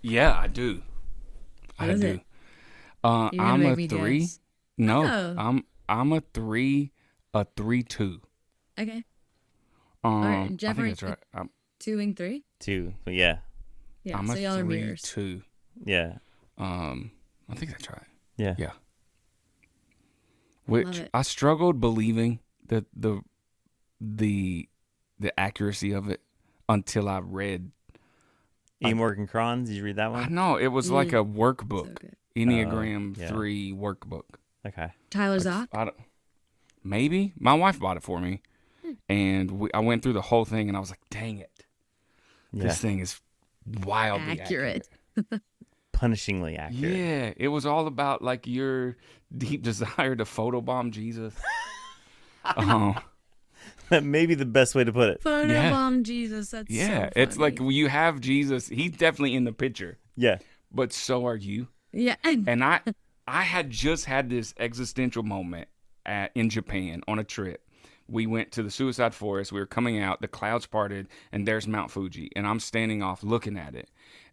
Yeah, I do. What I is do. it? You're gonna I'm make a me 3. guess. No, Oh, I'm a 3-2. okay. All right, I Jeff, think are that's you right. I'm, 2 and 3? Two. But yeah. Yeah, I'm a so y'all are three mirrors. two. Yeah. I think that's right. Yeah. Yeah. Love Which it. I struggled believing that the accuracy of it until I read. E. Morgan Cron, did you read that I one? know it was like a workbook, So good. Enneagram yeah. 3 workbook. Okay. Tyler Like, Zock? maybe my wife bought it for me, and I went through the whole thing, and I was like, "Dang it, Yeah. this thing is wildly Accurate. Punishingly accurate. Yeah, it was all about like your deep desire to photobomb Jesus. That may be the best way to put it. Photobomb Jesus. That's Yeah, so it's funny. like you have Jesus. He's definitely in the picture, Yeah. but so are you. Yeah. And I had just had this existential moment in Japan on a trip. We went to the suicide forest. We were coming out. The clouds parted, and there's Mount Fuji. And I'm standing off looking at it,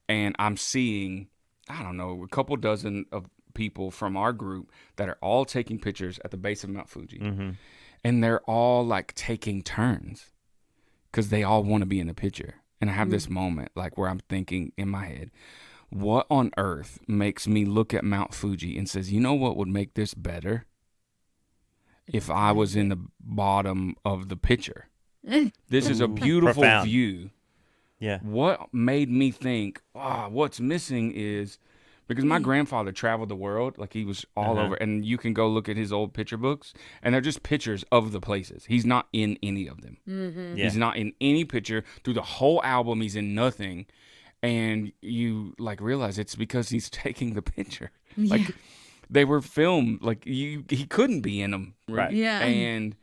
and I'm seeing, I don't know, a couple dozen of people from our group that are all taking pictures at the base of Mount Fuji. Mm-hmm. And they're all like taking turns because they all want to be in the picture. And I have this moment like where I'm thinking in my head, what on earth makes me look at Mount Fuji and says, you know what would make this better? If I was in the bottom of the picture. This is a beautiful Profound. view. Yeah. What made me think, what's missing is because my grandfather traveled the world, like he was all over, and you can go look at his old picture books, and they're just pictures of the places. He's not in any of them. Mm-hmm. Yeah. He's not in any picture through the whole album. He's in nothing, and you like realize it's because he's taking the picture. Like they were filmed, like he couldn't be in them, Right. Yeah. And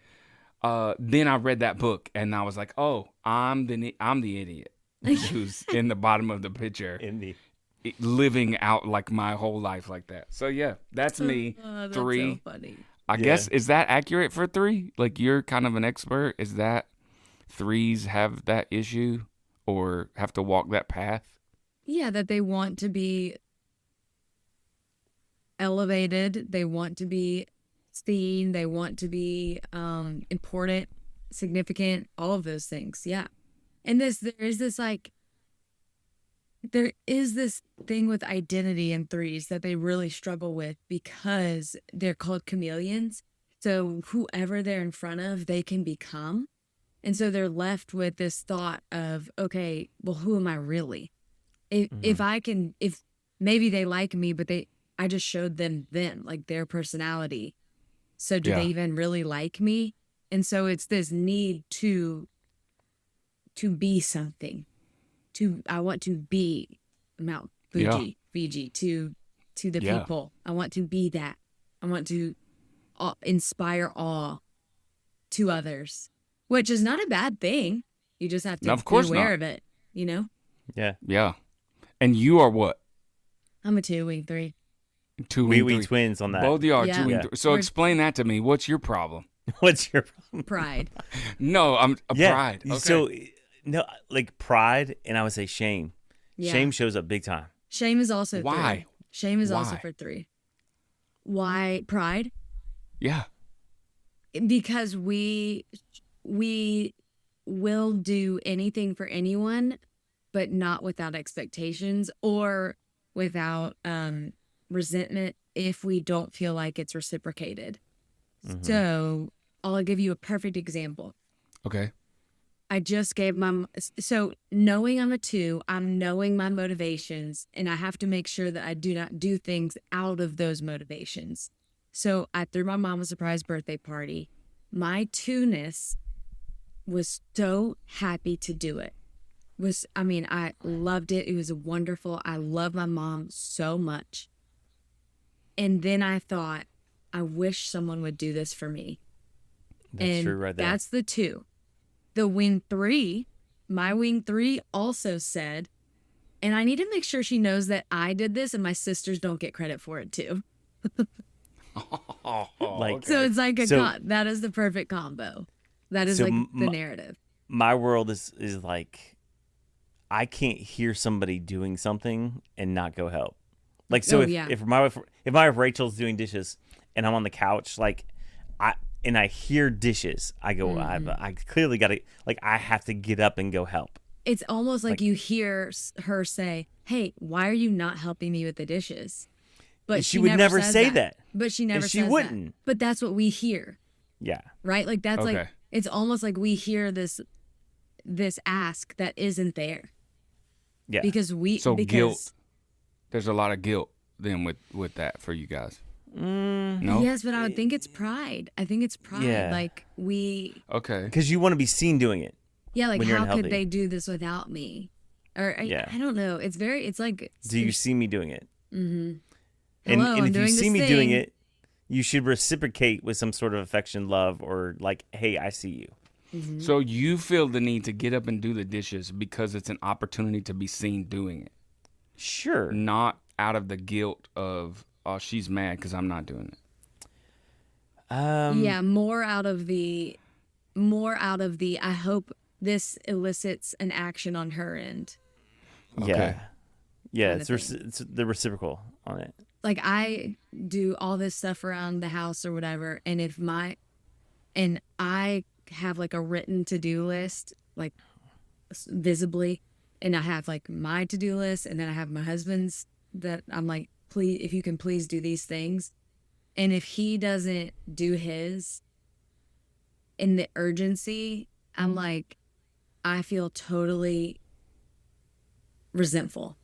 then I read that book, and I was like, oh, I'm the idiot who's in the bottom of the picture. Indeed. Living out like my whole life like that. So yeah, that's me. That's 3. so funny. I guess, is that accurate for 3? Like you're kind of an expert. Is that 3s have that issue or have to walk that path? Yeah, that they want to be elevated. They want to be seen. They want to be important, significant, all of those things. Yeah. And there is this thing with identity in 3s that they really struggle with because they're called chameleons. So whoever they're in front of, they can become. And so they're left with this thought of, okay, well, who am I really? If maybe they like me, but I just showed them like their personality. So do they even really like me? And so it's this need to be something. I want to be Mount Fuji, Fiji to the people. I want to be that. I want to inspire awe to others, which is not a bad thing. You just have to be aware of it, you know? Yeah. Yeah. And you are what? I'm a 2, wing 3. 2 wing 3. We twins on that. Both of you are Yeah. 2 wing 3. So We're- explain that to me. What's your problem? What's your problem? Pride. No, I'm pride. Okay. So, no, like pride, and I would say shame. Yeah. Shame shows up big time. Shame is also 3. Why? Shame is also Why? for 3. Why pride? Yeah. Because we will do anything for anyone, but not without expectations or without resentment if we don't feel like it's reciprocated. So I'll give you a perfect example. Okay. I just gave so knowing I'm a 2, I'm knowing my motivations, and I have to make sure that I do not do things out of those motivations. So I threw my mom a surprise birthday party. My 2-ness was so happy to do it. I loved it. It was wonderful. I love my mom so much. And then I thought, I wish someone would do this for me. That's true right there. That's the 2. The wing 3, my wing 3 also said, and I need to make sure she knows that I did this and my sisters don't get credit for it too. Like, So it's like So- that is the perfect combo. That is So like the m- narrative. my world is like, I can't hear somebody doing something and not go help. Like, so if my wife Rachel's doing dishes and I'm on the couch, like I hear dishes, I go, I clearly got to, like, I have to get up and go help. It's almost like you hear her say, "Hey, why are you not helping me with the dishes?" But she would never say that. But she never she says wouldn't. that. But that's what we hear. Yeah. Right? Like that's Okay. like it's almost like we hear this ask that isn't there. Yeah. Because guilt. There's a lot of guilt then with that for you guys. No? Yes, but I would think it's pride. I think it's pride. Yeah. Like Okay. Because you want to be seen doing it. Yeah, like when you're how could unhealthy. they do this without me? Or I don't know. It's like Do you see me doing it? Mm-hmm. And Hello, I'm if you doing see this me doing thing. it, you should reciprocate with some sort of affection, love, or like, hey, I see you. Mm-hmm. So you feel the need to get up and do the dishes because it's an opportunity to be seen doing it. Sure. Not out of the guilt of, oh, she's mad because I'm not doing it. Yeah, more out of the I hope this elicits an action on her end. Okay. Yeah, Kind of it's the reciprocal on it. Like I do all this stuff around the house or whatever, and I have like a written to-do list, like visibly, and I have like my to-do list, and then I have my husband's that I'm like, please, if you can please do these things. And if he doesn't do his in the urgency, I'm like, I feel totally resentful.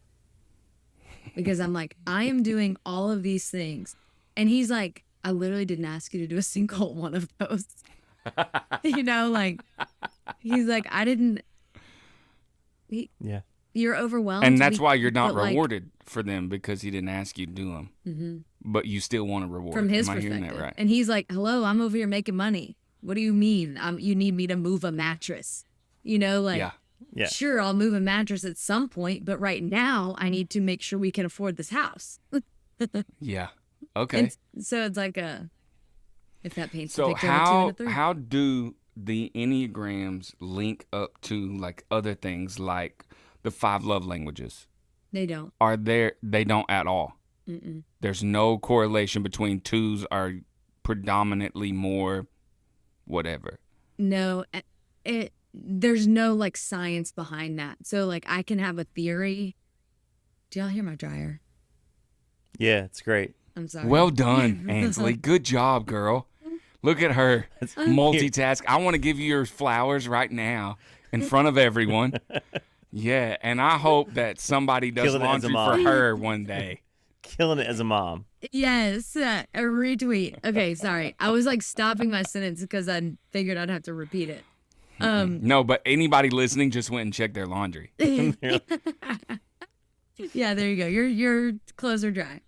Because I'm like, I am doing all of these things. And he's like, I literally didn't ask you to do a single one of those. Like, he's like, I didn't. Yeah. You're overwhelmed. And that's why you're not but, like, rewarded for them because he didn't ask you to do them. Mm-hmm. But you still want a reward. From his Am I perspective. hearing that right? And he's like, hello, I'm over here making money. What do you mean? You need me to move a mattress? Yeah. Yeah. Sure, I'll move a mattress at some point, but right now I need to make sure we can afford this house. Yeah. Okay. And so it's like if that paints the So picture of a 2 and a 3. how do the Enneagrams link up to like other things like the 5 love languages? They don't. They don't at all. Mm-mm. There's no correlation between 2s are predominantly more whatever. No, there's no like science behind that. So like I can have a theory. Do y'all hear my dryer? Yeah, it's great. I'm sorry. Well done, Ainsley. Good job, girl. Look at her multitask. I want to give you your flowers right now in front of everyone. Yeah, and I hope that somebody does Killing it as a laundry mom. for her one day. Killing it as a mom. Yes, a retweet. Okay, sorry. I was like stopping my sentence because I figured I'd have to repeat it. No, but anybody listening just went and checked their laundry. Yeah, there you go. Your clothes are dry.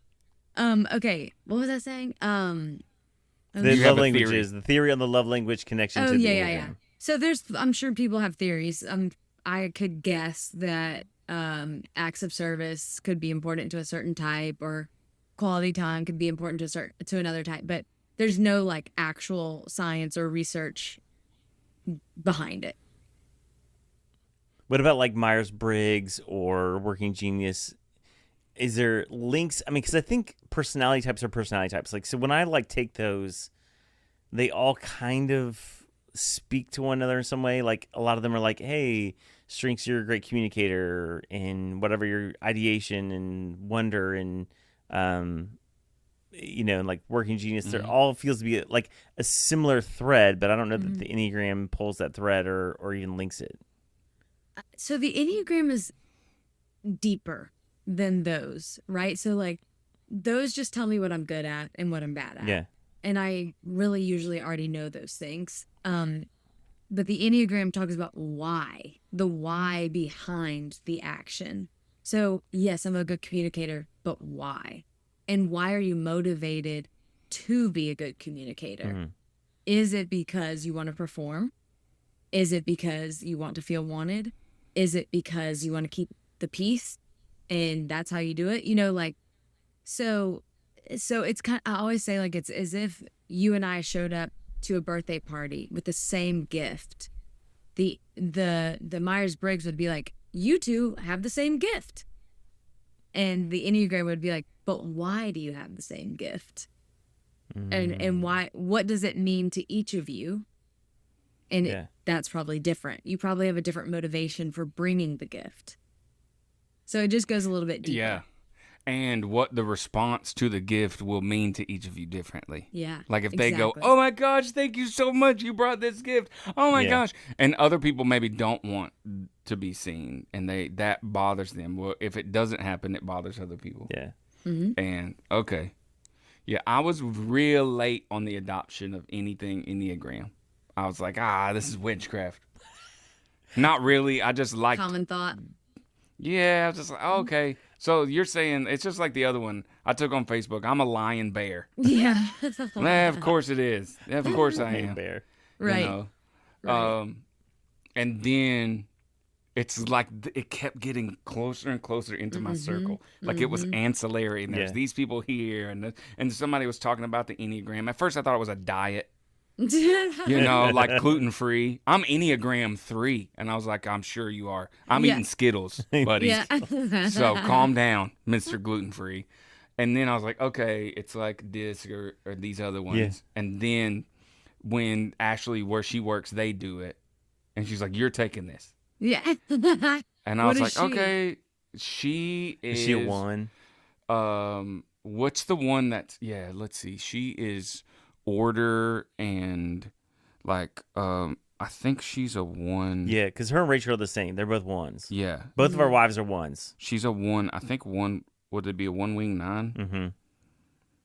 Okay, what was I saying? The You have love a languages, the theory on the love language connection to the Enneagram. So I'm sure people have theories. I could guess that acts of service could be important to a certain type, or quality time could be important to another type, but there's no like actual science or research behind it. What about like Myers-Briggs or Working Genius? Is there links? I mean, because I think personality types are personality types. Like, so when I like take those, they all kind of speak to one another in some way. Like a lot of them are like, hey, strengths, you're a great communicator, and whatever your ideation and wonder and and like Working Genius, they're all feels to be like a similar thread, but I don't know that the Enneagram pulls that thread or even links it. So the Enneagram is deeper than those, right? So like those just tell me what I'm good at and what I'm bad at. Yeah. And I really usually already know those things. But the Enneagram talks about the why behind the action. So yes, I'm a good communicator, but why? And why are you motivated to be a good communicator? Mm-hmm. Is it because you want to perform? Is it because you want to feel wanted? Is it because you want to keep the peace and that's how you do it? So it's kind of, I always say like it's as if you and I showed up to a birthday party with the same gift. The Myers-Briggs would be like, you two have the same gift. And the Enneagram would be like, but why do you have the same gift? And why, what does it mean to each of you? And that's probably different. You probably have a different motivation for bringing the gift. So it just goes a little bit deeper. Yeah. And what the response to the gift will mean to each of you differently. Yeah. Like if they go, oh my gosh, thank you so much. You brought this gift. Oh my gosh. And other people maybe don't want to be seen and that bothers them. Well, if it doesn't happen, it bothers other people. Yeah. And okay. Yeah, I was real late on the adoption of anything Enneagram. I was like, this is witchcraft. Not really. I just like common thought. Yeah, I was just like, okay. So you're saying it's just like the other one I took on Facebook. I'm a lion bear. Yeah. Of course it is. Of course I am. Bear. Right. You know? Right. And then it's like it kept getting closer and closer into my circle. Like it was ancillary, and there's these people here, and somebody was talking about the Enneagram. At first, I thought it was a diet. You know, like gluten free. I'm Enneagram 3, and I was like, I'm sure you are. I'm eating Skittles, buddy. Yeah. So calm down, Mr. Gluten Free. And then I was like, okay, it's like this or these other ones. Yeah. And then when Ashley, where she works, they do it, and she's like, you're taking this. Yeah. And I was like, okay, she is. Is she a 1? What's the one that's? Yeah, let's see. She is order and like I think she's a 1. Yeah, because her and Rachel are the same. They're both 1s. Yeah. Both of our wives are 1s. She's a 1. I think 1. Would it be a 1-wing 9? Mm-hmm.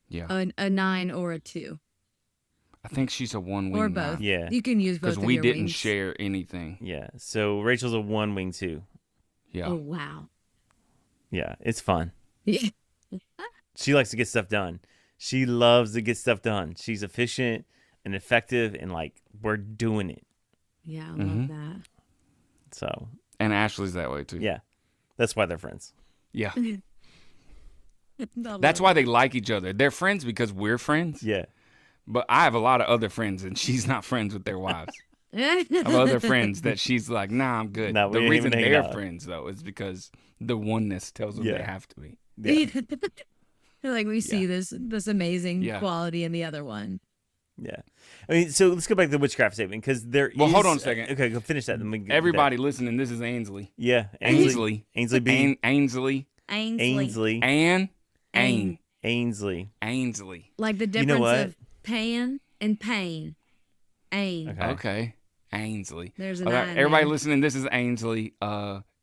Yeah. A 9 or a 2. I think she's a 1-wing Or 9. both. Yeah. You can use both Because of we your didn't wings. share anything. Yeah. So Rachel's a 1-wing too. Yeah. Oh, wow. Yeah, it's fun. Yeah. She likes to get stuff done. She loves to get stuff done. She's efficient and effective, and like we're doing it. Yeah, I love that. So. And Ashley's that way too. Yeah, that's why they're friends. Yeah. That's why they like each other. They're friends because we're friends. Yeah. But I have a lot of other friends, and she's not friends with their wives. I have other friends that she's like, nah, I'm good. No, we The ain't reason even hanging they're out. friends, though, is because the oneness tells them they have to be. Yeah. Like we see this amazing Yeah. quality in the other one. Yeah. I mean, so let's go back to the witchcraft statement because there. Well, hold is- on a second. Okay, go finish that. Then we can get to Everybody listening, this is Ainsley. that. Yeah. Ainsley. Ainsley B. Ainsley. Ainsley. Ainsley. Ainsley. Like the You difference know what? of pan and pain. Ain. Okay. Ainsley. There's an Okay, I in everybody there. listening, this is Ainsley,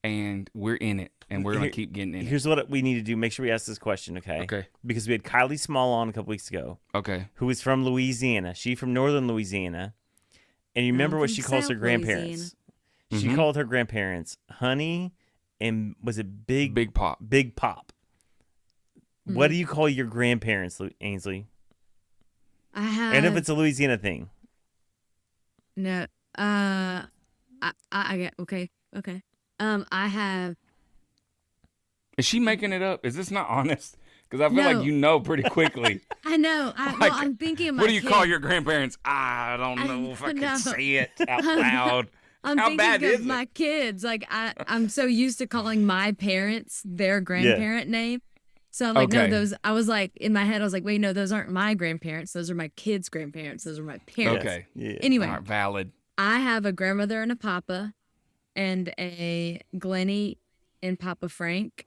and we're in it, and we're going to keep getting in it. Here's what we need to do. Make sure we ask this question, okay? Okay. Because we had Kylie Small on a couple weeks ago, Okay. who is from Louisiana. She from northern Louisiana. And you remember what from she calls her South grandparents? She Mhm. called her grandparents Honey and was it Big Big Pop. Big Pop. What do you call your grandparents, Ainsley? I have And if it's a Louisiana thing. no. I get okay. I have Is she making it up? Is this not honest? Because I feel No. like you know pretty quickly. I know. Well, Like, I'm thinking of my What do you kid. call your grandparents? I don't know if I no. can say it out loud. I'm How bad thinking is of it? my kids. Like I'm so used to calling my parents their grandparent name. So I'm like, Okay. no, those. I was like in my head, I was like, wait, no, those aren't my grandparents. Those are my kids' grandparents. Those are my parents. Okay. Yeah. Anyway, All right, valid. I have a grandmother and a papa, and a Glennie and Papa Frank,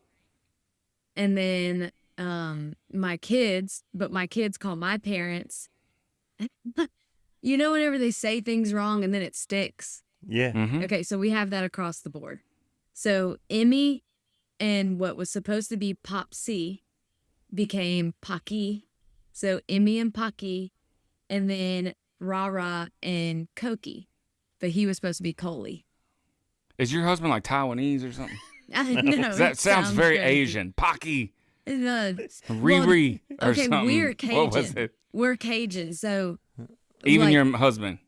and then my kids. But my kids call my parents. You know, whenever they say things wrong and then it sticks. Yeah. Mm-hmm. Okay, so we have that across the board. So Emmy and what was supposed to be Pop C became Pocky. So Emmy and Pocky, and then Rara and Koki. But he was supposed to be Coley. Is your husband like Taiwanese or something? I know. That it sounds very crazy. Asian. Pocky, It does. Riri, or okay, something. we're What was Cajun. it? We're Cajun, so Even like- your husband.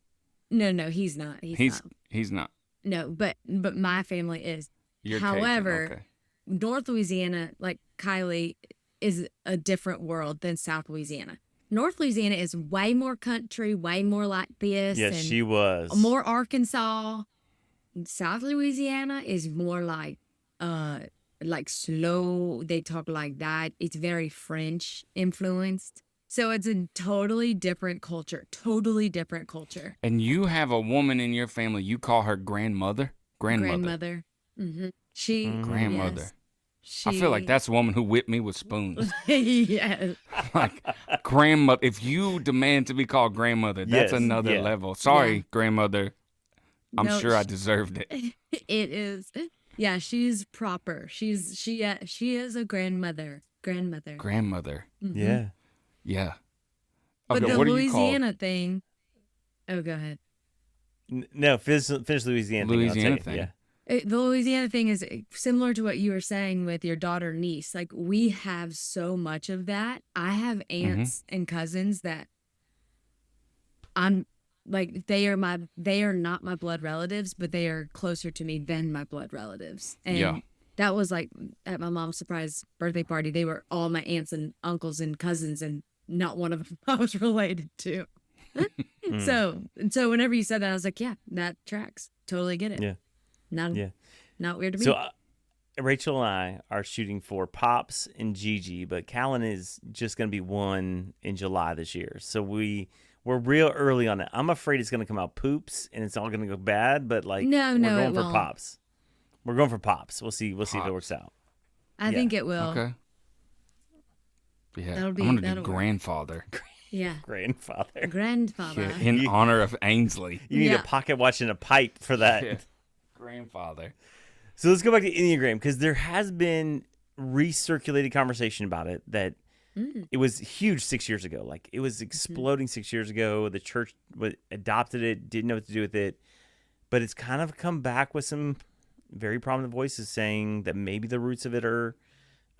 no, he's not. He's not. No, but my family is. You're Cajun, However, okay. North Louisiana, like Kylie, is a different world than South Louisiana. North Louisiana is way more country, way more like this. Yes, and she was. more Arkansas. South Louisiana is more like slow. They talk like that. It's very French influenced. So it's a totally different culture. Totally different culture. And you have a woman in your family. You call her grandmother. Grandmother. Grandmother. She Grandmother. yes. I feel like She that's a woman who whipped me with spoons. yes. Like grandmother. If you demand to be called grandmother, that's Yes, another yeah. level. Sorry, Yeah. grandmother. I'm No, sure I deserved it. it is. Yeah, she's proper. She is a grandmother. Grandmother. Grandmother. hmm Yeah. Yeah. But Okay, the what are you called? Louisiana thing. Oh, go ahead. No, finish Louisiana thing. And I'll tell Louisiana you. thing. Yeah. The Louisiana thing is similar to what you were saying with your daughter niece. Like we have so much of that. I have Mm-hmm. aunts and cousins that I'm like they are not my blood relatives, but they are closer to me than my blood relatives. Yeah. And that was like at my mom's surprise birthday party. They were all my aunts and uncles and cousins, and not one of them I was related to. So whenever you said that, I was like, yeah, that tracks. Totally get it. Yeah. Not Yeah. not weird to me. So Rachel and I are shooting for Pops and Gigi, but Callan is just going to be one in July this year. So we're real early on it. I'm afraid it's going to come out poops and it's all going to go bad. But like, No, we're no, it going for won't. Pops. We're going for Pops. We'll see. We'll see if it works out. I think it will. Okay. Yeah. That'll I'm be- going to do that'll work. grandfather. Yeah. Grandfather. Grandfather. Yeah, in honor of Ainsley. You need Yeah. a pocket watch and a pipe for that. Yeah. Grandfather. So let's go back to Enneagram because there has been recirculated conversation about it that it was huge 6 years ago. Like it was exploding 6 years ago. The church adopted it, didn't know what to do with it. But it's kind of come back with some very prominent voices saying that maybe the roots of it are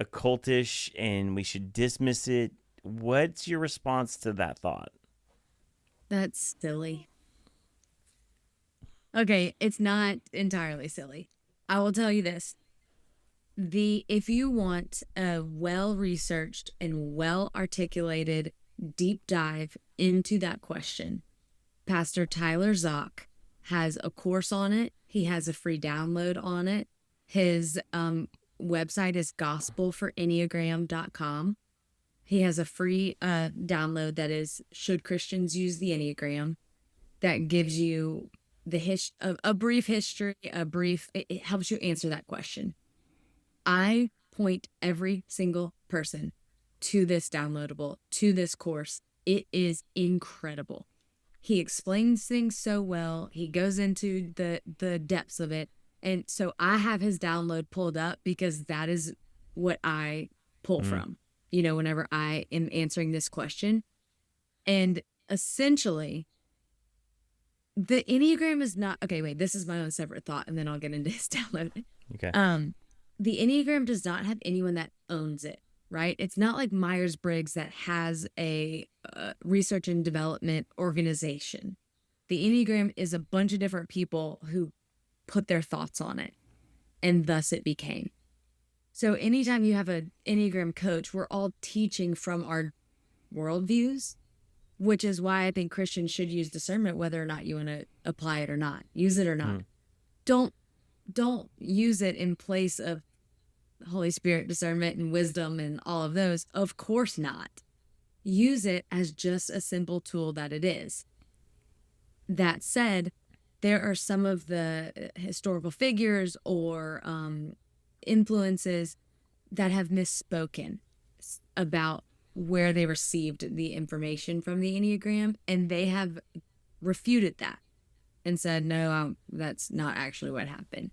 occultish and we should dismiss it. What's your response to that thought? That's silly. Okay, it's not entirely silly. I will tell you this. If you want a well-researched and well-articulated deep dive into that question, Pastor Tyler Zock has a course on it. He has a free download on it. His website is gospelforenneagram.com. He has a free download that is Should Christians Use the Enneagram? That gives you a brief history, it helps you answer that question. I point every single person to this downloadable, to this course. It is incredible. He explains things so well. He goes into the depths of it. And so I have his download pulled up because that is what I pull from, whenever I am answering this question. And essentially, the Enneagram is not, okay, wait, this is my own separate thought, and then I'll get into his download. Okay. The Enneagram does not have anyone that owns it, right? It's not like Myers-Briggs that has a research and development organization. The Enneagram is a bunch of different people who put their thoughts on it, and thus it became. So anytime you have an Enneagram coach, we're all teaching from our worldviews, which is why I think Christians should use discernment, whether or not you want to apply it or not, use it or not. Don't use it in place of Holy Spirit discernment and wisdom and all of those. Of course not. Use it as just a simple tool that it is. That said, there are some of the historical figures or influences that have misspoken about where they received the information from the Enneagram, and they have refuted that and said, no, that's not actually what happened.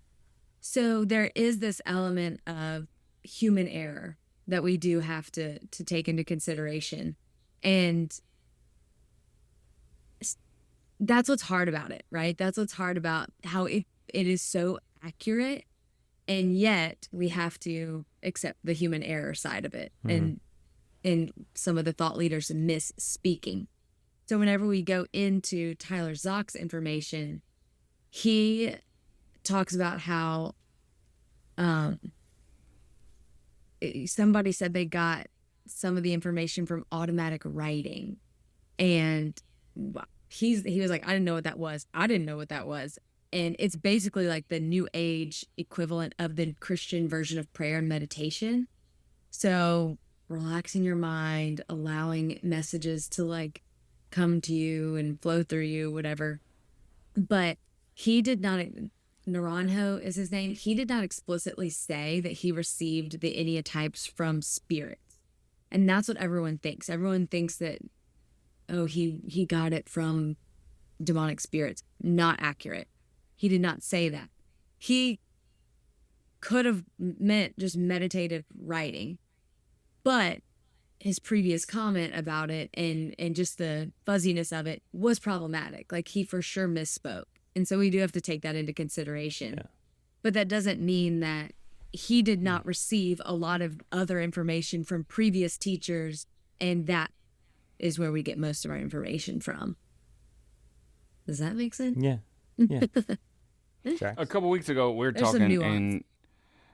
So there is this element of human error that we do have to take into consideration. And that's what's hard about it, right? That's what's hard about how it is so accurate, and yet we have to accept the human error side of it, and some of the thought leaders misspeaking. So whenever we go into Tyler Zock's information, he talks about how somebody said they got some of the information from automatic writing, and he was like, I didn't know what that was. I didn't know what that was. And it's basically like the new age equivalent of the Christian version of prayer and meditation. So relaxing your mind, allowing messages to like come to you and flow through you, whatever. But he did not, Naranjo is his name. He did not explicitly say that he received the Enneatypes from spirits. And that's what everyone thinks. Everyone thinks that, oh, he got it from demonic spirits. Not accurate. He did not say that. He could have meant just meditative writing, but his previous comment about it and just the fuzziness of it was problematic. Like he for sure misspoke. And so we do have to take that into consideration. Yeah. But that doesn't mean that he did not receive a lot of other information from previous teachers, and that is where we get most of our information from. Does that make sense? Yeah. Yeah. A couple weeks ago, we were There's some talking, nuance. and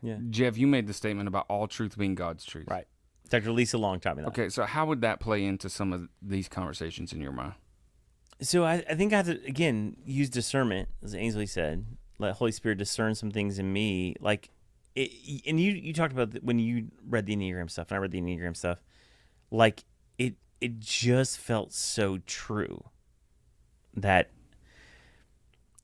Yeah. Jeff, you made the statement about all truth being God's truth. Right. Dr. Lisa Long taught me that. Okay, so how would that play into some of these conversations in your mind? So I think I have to, again, use discernment, as Ainsley said. Let Holy Spirit discern some things in me. Like, and you talked about when you read the Enneagram stuff, and I read the Enneagram stuff. Like, it just felt so true that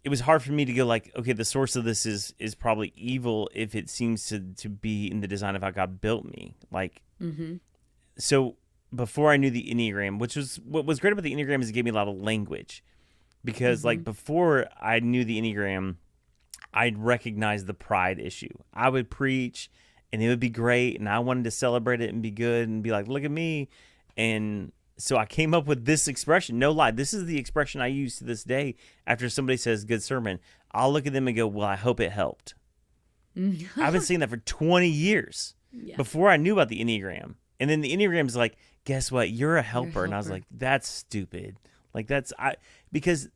it was hard for me to go like, okay, the source of this is probably evil if it seems to be in the design of how God built me. Like, so before I knew the Enneagram, which was what was great about the Enneagram is it gave me a lot of language, because like before I knew the Enneagram, I'd recognize the pride issue. I would preach and it would be great, and I wanted to celebrate it and be good and be like, look at me. And so I came up with this expression. No lie, this is the expression I use to this day. After somebody says good sermon, I'll look at them and go, well, I hope it helped. I've been saying that for 20 years before I knew about the Enneagram. And then the Enneagram's like, guess what? You're a helper. And I was like, that's stupid. Like because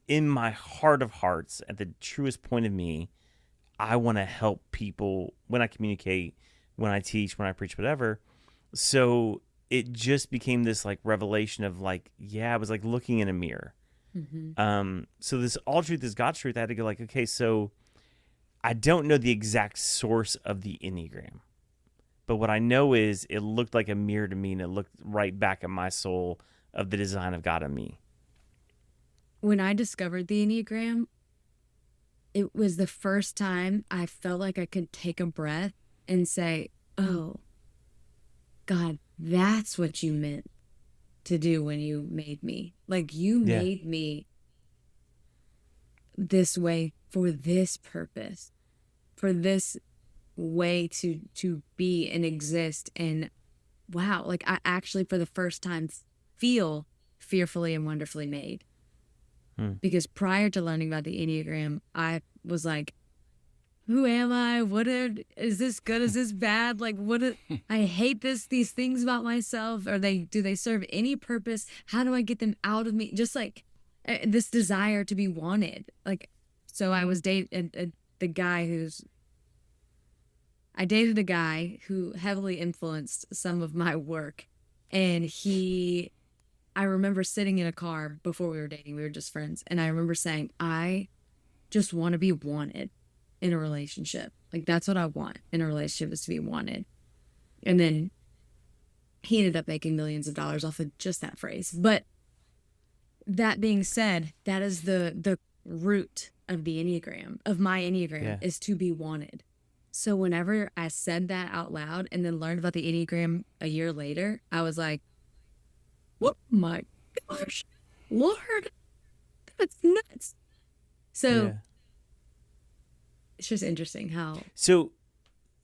in my heart of hearts, at the truest point of me, I want to help people when I communicate, when I teach, when I preach, whatever. So it just became this like revelation of like, yeah, I was like looking in a mirror. So this all truth is God's truth. I had to go like, okay, so I don't know the exact source of the Enneagram, but what I know is it looked like a mirror to me, and it looked right back at my soul of the design of God in me. When I discovered the Enneagram, it was the first time I felt like I could take a breath and say, oh, God, that's what you meant to do when you made me. Like you made me this way for this purpose, for this way to be and exist. And wow, like I actually for the first time feel fearfully and wonderfully made. Because prior to learning about the Enneagram, I was like, who am I? Is this good? Is this bad? Like, I hate these things about myself. Do they serve any purpose? How do I get them out of me? Just like this desire to be wanted. Like, so I was dating I dated a guy who heavily influenced some of my work. And I remember sitting in a car before we were dating. We were just friends. And I remember saying, I just want to be wanted in a relationship. Like, that's what I want in a relationship, is to be wanted. And then he ended up making millions of dollars off of just that phrase. But that being said, that is the root of the Enneagram, of my Enneagram, is to be wanted. So whenever I said that out loud and then learned about the Enneagram a year later, I was like, oh my gosh, Lord, that's nuts. So it's just interesting how. So,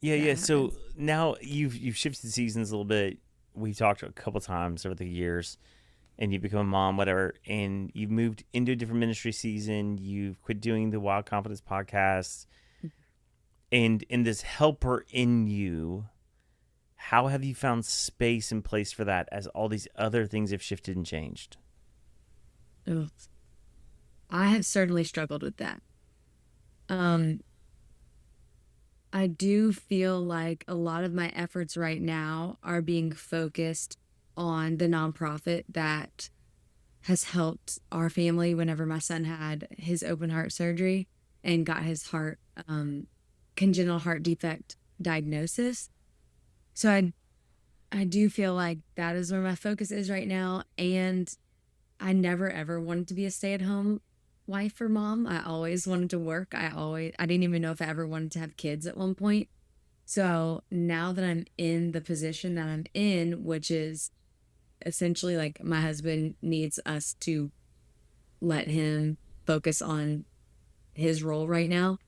yeah. happens. So now you've shifted seasons a little bit. We talked a couple times over the years, and you've become a mom, whatever, and you've moved into a different ministry season. You've quit doing the Wild Confidence podcast, and in this helper in you, how have you found space and place for that as all these other things have shifted and changed? Ugh. I have certainly struggled with that. I do feel like a lot of my efforts right now are being focused on the nonprofit that has helped our family whenever my son had his open heart surgery and got his heart congenital heart defect diagnosis. So I do feel like that is where my focus is right now. And I never ever wanted to be a stay-at-home wife or mom. I always wanted to work. I didn't even know if I ever wanted to have kids at one point. So now that I'm in the position that I'm in, which is essentially like my husband needs us to let him focus on his role right now,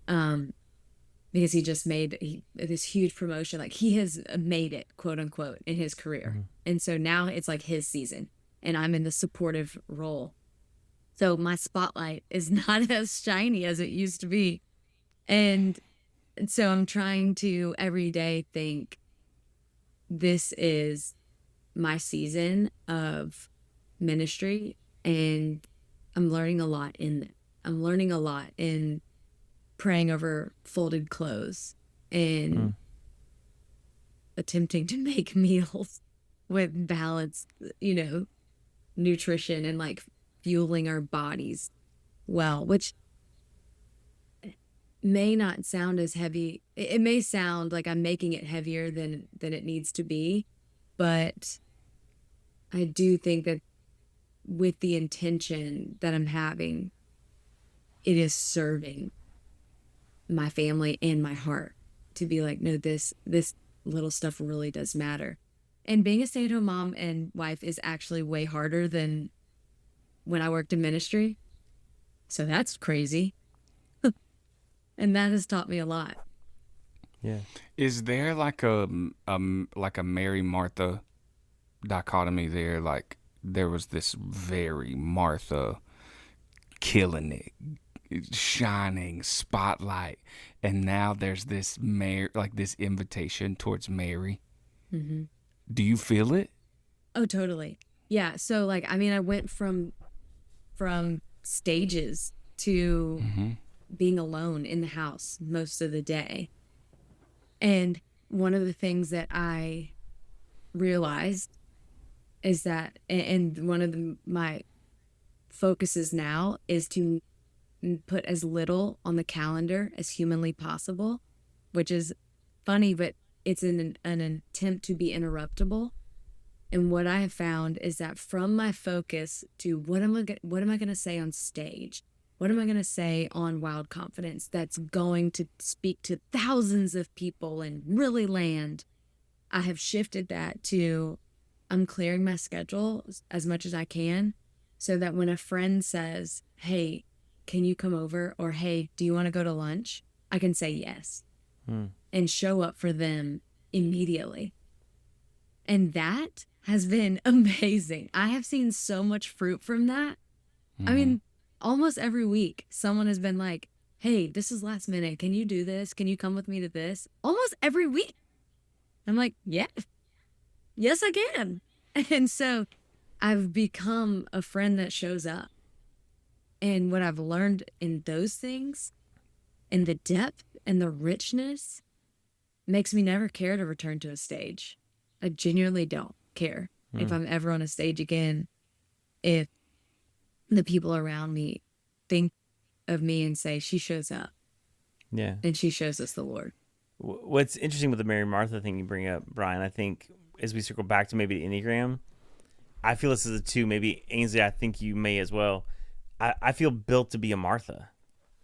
because he just made this huge promotion. Like he has made it, quote unquote, in his career. Mm-hmm. And so now it's like his season and I'm in the supportive role. So my spotlight is not as shiny as it used to be. And so I'm trying to every day think this is my season of ministry, and I'm learning a lot in it. I'm learning a lot in praying over folded clothes and attempting to make meals with balanced, nutrition and like fueling our bodies well, which may not sound as heavy. It may sound like I'm making it heavier than it needs to be, but I do think that with the intention that I'm having, it is serving my family and my heart to be like, no, this little stuff really does matter. And being a stay-at-home mom and wife is actually way harder than when I worked in ministry. So that's crazy. And that has taught me a lot. Yeah. Is there like a Mary Martha dichotomy there? Like there was this very Martha killing it, shining spotlight, and now there's this this invitation towards Mary. Mm-hmm. Do you feel it? Oh, totally. Yeah. So like, I mean, I went from stages to being alone in the house most of the day. And one of the things that I realized is that, and one of my focuses now is to put as little on the calendar as humanly possible, which is funny, but it's an attempt to be interruptible. And what I have found is that from my focus to what am I going to say on stage? What am I going to say on Wild Confidence that's going to speak to thousands of people and really land? I have shifted that to I'm clearing my schedule as much as I can so that when a friend says, hey, can you come over? Or, hey, do you want to go to lunch? I can say yes and show up for them immediately. And that has been amazing. I have seen so much fruit from that. I mean, almost every week, someone has been like, hey, this is last minute. Can you do this? Can you come with me to this? Almost every week. I'm like, yeah, yes, I can. And so I've become a friend that shows up. And what I've learned in those things and the depth and the richness makes me never care to return to a stage. I genuinely don't care if I'm ever on a stage again, if the people around me think of me and say, she shows up. Yeah. And she shows us the Lord. What's interesting with the Mary Martha thing you bring up, Brian, I think as we circle back to maybe the Enneagram, I feel this is a two, maybe Ainsley, I think you may as well. I feel built to be a Martha.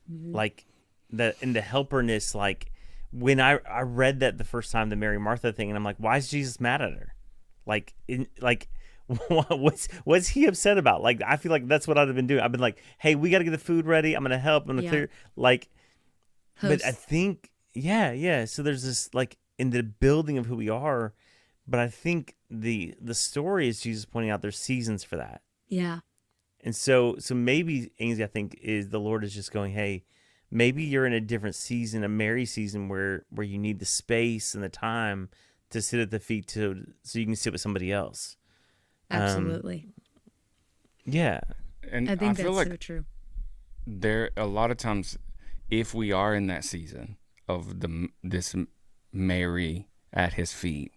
Like in the helperness, like when I read that the first time, the Mary Martha thing, and I'm like, why is Jesus mad at her? Like what's he upset about? Like, I feel like that's what I'd have been doing. I've been like, hey, we got to get the food ready. I'm going to help. I'm going to clear. Like, Host. But I think, yeah. So there's this, like, in the building of who we are, but I think the story is Jesus pointing out there's seasons for that. Yeah. And so maybe, Ainsley, I think, is the Lord is just going, hey, maybe you're in a different season, a Mary season, where you need the space and the time to sit at the feet so you can sit with somebody else. Absolutely. Yeah. And I think feel that's like so true. there a lot of times, if we are in that season of this Mary at his feet,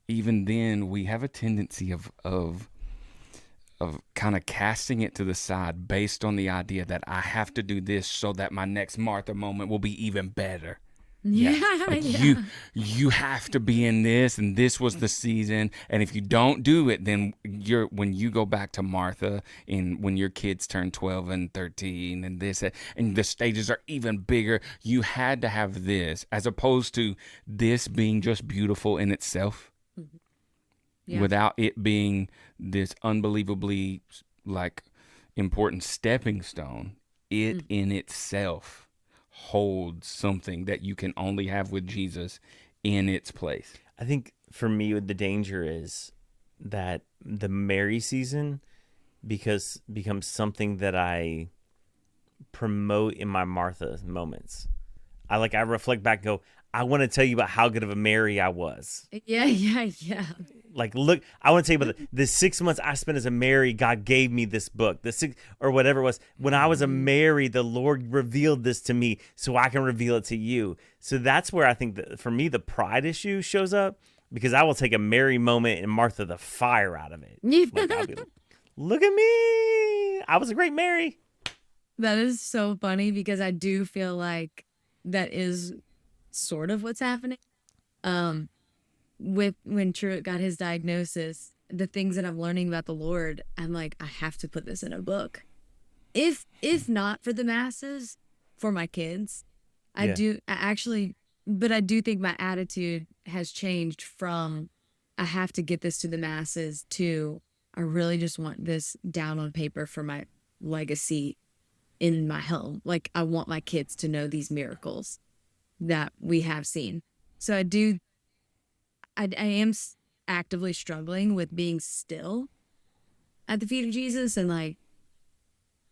even then we have a tendency of of kind of casting it to the side based on the idea that I have to do this so that my next Martha moment will be even better. Yeah. Like Yeah. you have to be in this, and this was the season, and if you don't do it, then when you go back to Martha and when your kids turn 12 and 13 and this, and the stages are even bigger, you had to have this, as opposed to this being just beautiful in itself. Yeah. Without it being this unbelievably like important stepping stone, it in itself holds something that you can only have with Jesus in its place. I think for me, the danger is that the Mary season becomes something that I promote in my Martha moments. I reflect back and go, I want to tell you about how good of a Mary I was. Yeah. Yeah. Yeah. Like, look, I want to tell you about the 6 months I spent as a Mary. God gave me this book, or whatever it was. When I was a Mary, the Lord revealed this to me so I can reveal it to you. So that's where I think that for me, the pride issue shows up, because I will take a Mary moment and Martha the fire out of it. Like, I'll be like, look at me. I was a great Mary. That is so funny, because I do feel like that is sort of what's happening. With when Truett got his diagnosis, the things that I'm learning about the Lord, I'm like, I have to put this in a book. If not for the masses, for my kids. I do think my attitude has changed from I have to get this to the masses to I really just want this down on paper for my legacy in my home. Like, I want my kids to know these miracles that we have seen. So I am actively struggling with being still at the feet of Jesus and like,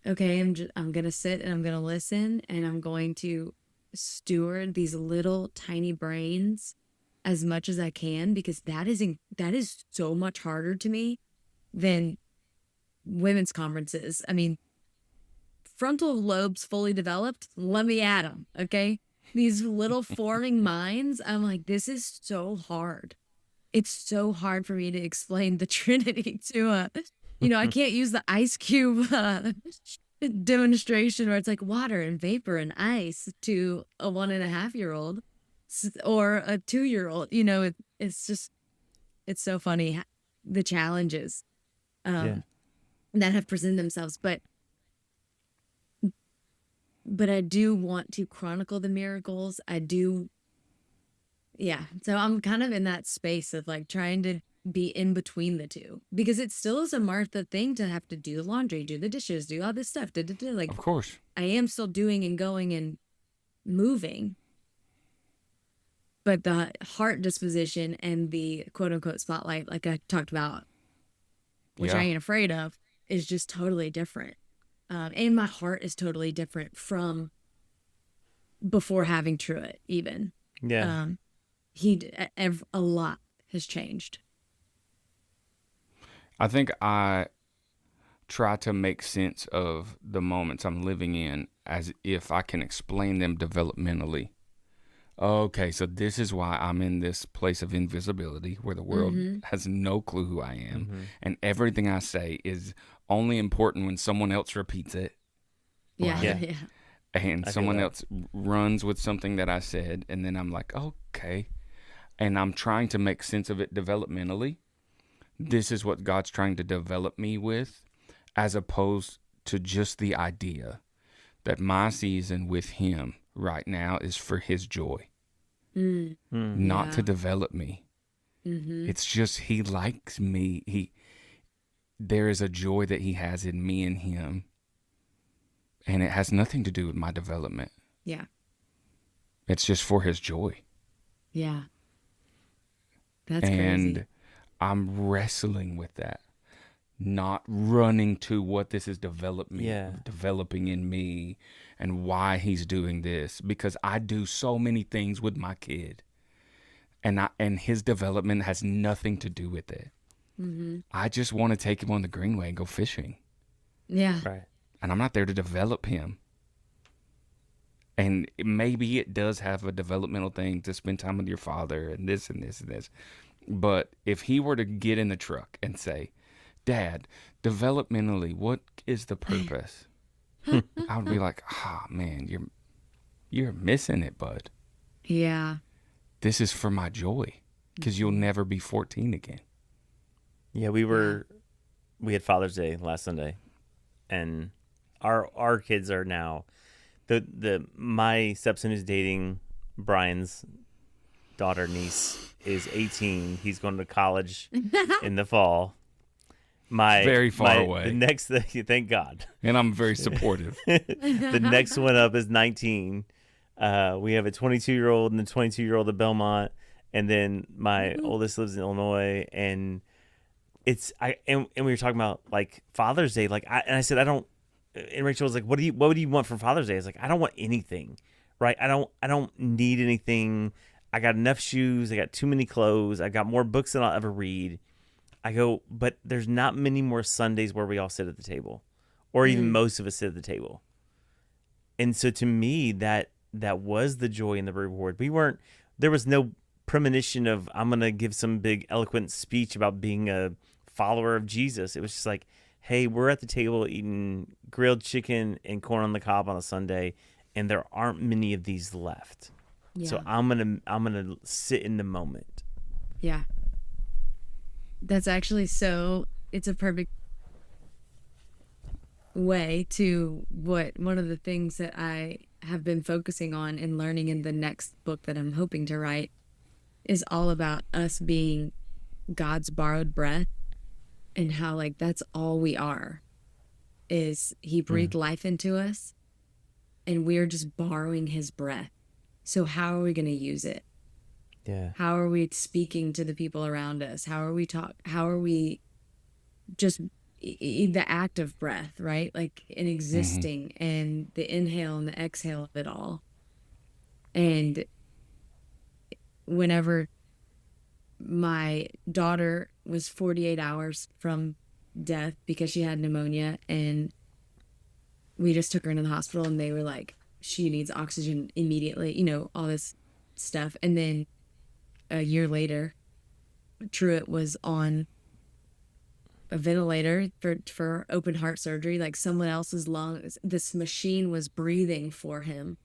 okay, I'm going to sit and I'm going to listen, and I'm going to steward these little tiny brains as much as I can, because that is so much harder to me than women's conferences. I mean, frontal lobes fully developed, let me at them, okay? These little forming minds, I'm like, this is so hard. It's so hard for me to explain the Trinity to I can't use the ice cube demonstration where it's like water and vapor and ice to a 1.5-year-old or a 2-year-old. It's so funny, the challenges that have presented themselves. But I do want to chronicle the miracles. I do. Yeah. So I'm kind of in that space of like trying to be in between the two, because it still is a Martha thing to have to do the laundry, do the dishes, do all this stuff. Like, Of course. I am still doing and going and moving. But the heart disposition and the quote unquote spotlight, like I talked about, which I ain't afraid of, is just totally different. And my heart is totally different from before having Truett, even. Yeah. A lot has changed. I think I try to make sense of the moments I'm living in as if I can explain them developmentally. Okay, so this is why I'm in this place of invisibility where the world has no clue who I am. And everything I say is only important when someone else repeats it. Yeah. Right? Yeah. And someone else runs with something that I said, and then I'm like, okay. And I'm trying to make sense of it developmentally. This is what God's trying to develop me with, as opposed to just the idea that my season with Him right now is for His joy, not to develop me. It's just He likes me. There is a joy that He has in me and Him, and it has nothing to do with my development. Yeah. It's just for His joy. Yeah. That's and crazy. I'm wrestling with that, not running to what this is developing in me and why He's doing this, because I do so many things with my kid, and his development has nothing to do with it. I just want to take him on the greenway and go fishing. Yeah. Right. And I'm not there to develop him. And maybe it does have a developmental thing to spend time with your father and this and this and this. But if he were to get in the truck and say, Dad, developmentally, what is the purpose? I would be like, man, you're missing it, bud. Yeah. This is for my joy, because you'll never be 14 again. Yeah, we had Father's Day last Sunday, and our kids are now my stepson is dating Brian's niece is 18. He's going to college in the fall. Very far away. The next, thank God. And I'm very supportive. The next one up is 19. We have a 22-year-old and a 22-year-old at Belmont, and then my oldest lives in Illinois. And we were talking about like Father's Day, I said I don't. And Rachel was like, "What would you want for Father's Day?" I was like, "I don't want anything, right? I don't need anything. I got enough shoes. I got too many clothes. I got more books than I'll ever read." I go, but there's not many more Sundays where we all sit at the table, or even most of us sit at the table. And so to me, that was the joy and the reward. There was no premonition of I'm going to give some big eloquent speech about being a follower of Jesus. It was just like, hey, we're at the table eating grilled chicken and corn on the cob on a Sunday, and there aren't many of these left. Yeah. So I'm gonna sit in the moment. Yeah. That's actually it's a perfect way to one of the things that I have been focusing on and learning in the next book that I'm hoping to write is all about us being God's borrowed breath, and how like that's all we are, is he breathed life into us and we're just borrowing his breath. So how are we going to use it? Yeah. How are we speaking to the people around us? How are we just the act of breath, right? Like in existing and the inhale and the exhale of it all. And whenever my daughter was 48 hours from death because she had pneumonia, and we just took her into the hospital, and they were like, she needs oxygen immediately, all this stuff. And then a year later, Truett was on a ventilator for open heart surgery, like someone else's lungs. This machine was breathing for him.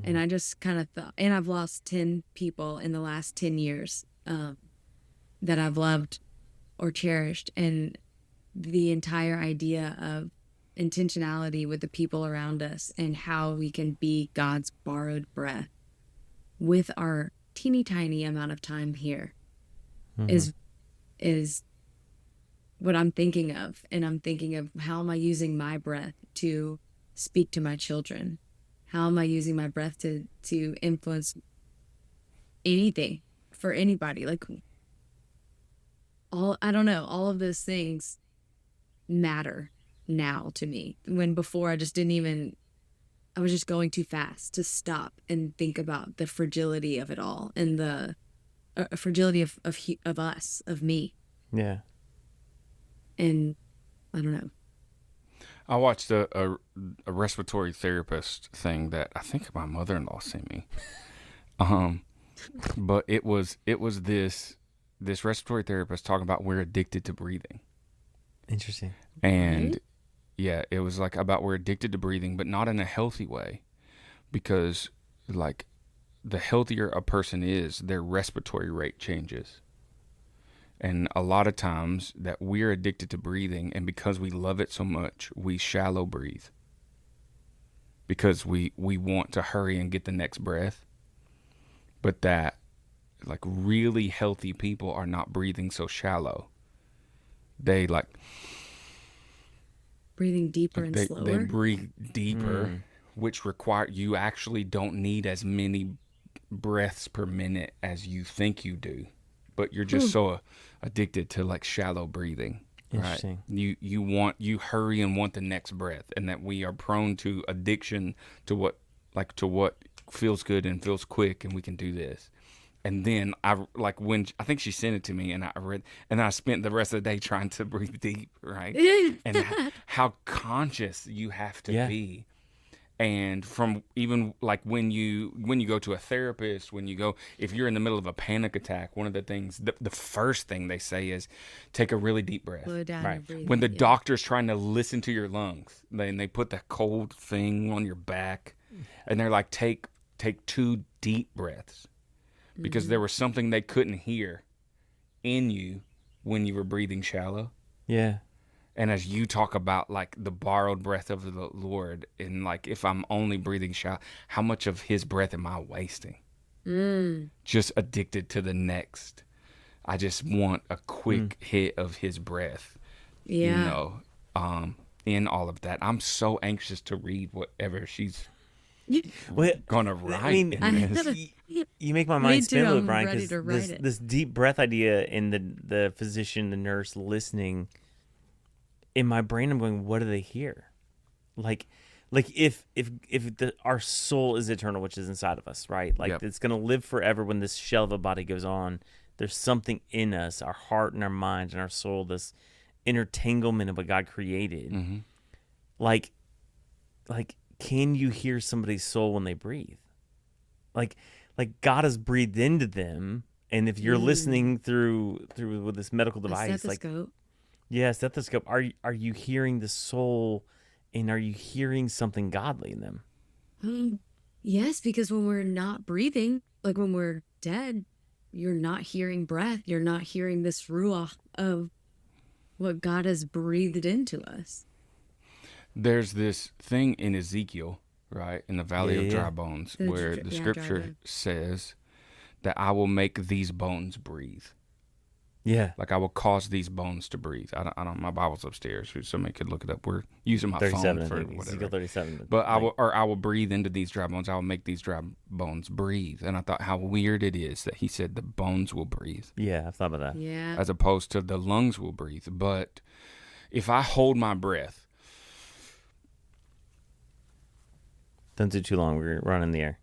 And I just kind of thought, and I've lost 10 people in the last 10 years that I've loved or cherished. And the entire idea of intentionality with the people around us and how we can be God's borrowed breath with our teeny tiny amount of time here is what I'm thinking of. And I'm thinking of, how am I using my breath to speak to my children? How am I using my breath to influence anything for anybody? Like, I don't know, all of those things matter now to me, when before I was just going too fast to stop and think about the fragility of it all, and the fragility of us, of me. Yeah. And I don't know. I watched a respiratory therapist thing that I think my mother-in-law sent me. But it was this respiratory therapist talking about we're addicted to breathing. Interesting. And yeah, it was like about we're addicted to breathing, but not in a healthy way, because like the healthier a person is, their respiratory rate changes. And a lot of times that we're addicted to breathing, and because we love it so much, we shallow breathe. Because we want to hurry and get the next breath. But that, like, really healthy people are not breathing so shallow. They like breathing deeper and slower. They breathe deeper, which you actually don't need as many breaths per minute as you think you do. But you're just so addicted to like shallow breathing. Interesting. Right? You hurry and want the next breath, and that we are prone to addiction to what feels good and feels quick, and we can do this. And then when I think she sent it to me, and I read, and I spent the rest of the day trying to breathe deep, right? And how conscious you have to be. And from even like when you go to a therapist, if you're in the middle of a panic attack, one of the things, the first thing they say is take a really deep breath. Slow down Right. your breathing. When the yeah. doctor's trying to listen to your lungs, they put that cold thing on your back, and they're like, take 2 deep breaths, because there was something they couldn't hear in you when you were breathing shallow. Yeah. And as you talk about like the borrowed breath of the Lord, and like if I'm only breathing shallow, how much of His breath am I wasting? Just addicted to the next. I just want a quick hit of His breath. Yeah. In all of that, I'm so anxious to read whatever she's Well, gonna write. I mean, in this. you make my mind spin a too, little, I'm Brian, ready because to write it. this deep breath idea in the physician, the nurse listening, in my brain, I'm going, what do they hear? Like if our soul is eternal, which is inside of us, right? Like Yep. it's going to live forever when this shell of a body goes on. There's something in us, our heart and our mind and our soul, this intertanglement of what God created. Mm-hmm. Like, can you hear somebody's soul when they breathe? Like God has breathed into them, and if you're listening through with this medical A device, like stethoscope. stethoscope, are you hearing the soul, and are you hearing something godly in them? Yes, because when we're not breathing, like when we're dead, you're not hearing breath. You're not hearing this ruach of what God has breathed into us. There's this thing in Ezekiel, right, in the Valley of Dry Bones, where the dry scripture bones. says that I will make these bones breathe. Yeah. Like I will cause these bones to breathe. I don't. My Bible's upstairs. Somebody could look it up. We're using my 37, phone for I think. whatever. Ezekiel 37. But I will breathe into these dry bones. I will make these dry bones breathe. And I thought how weird it is that He said the bones will breathe, Yeah, I've thought about that. Yeah. as opposed to the lungs will breathe. But if I hold my breath, Don't do too long. We're running the air.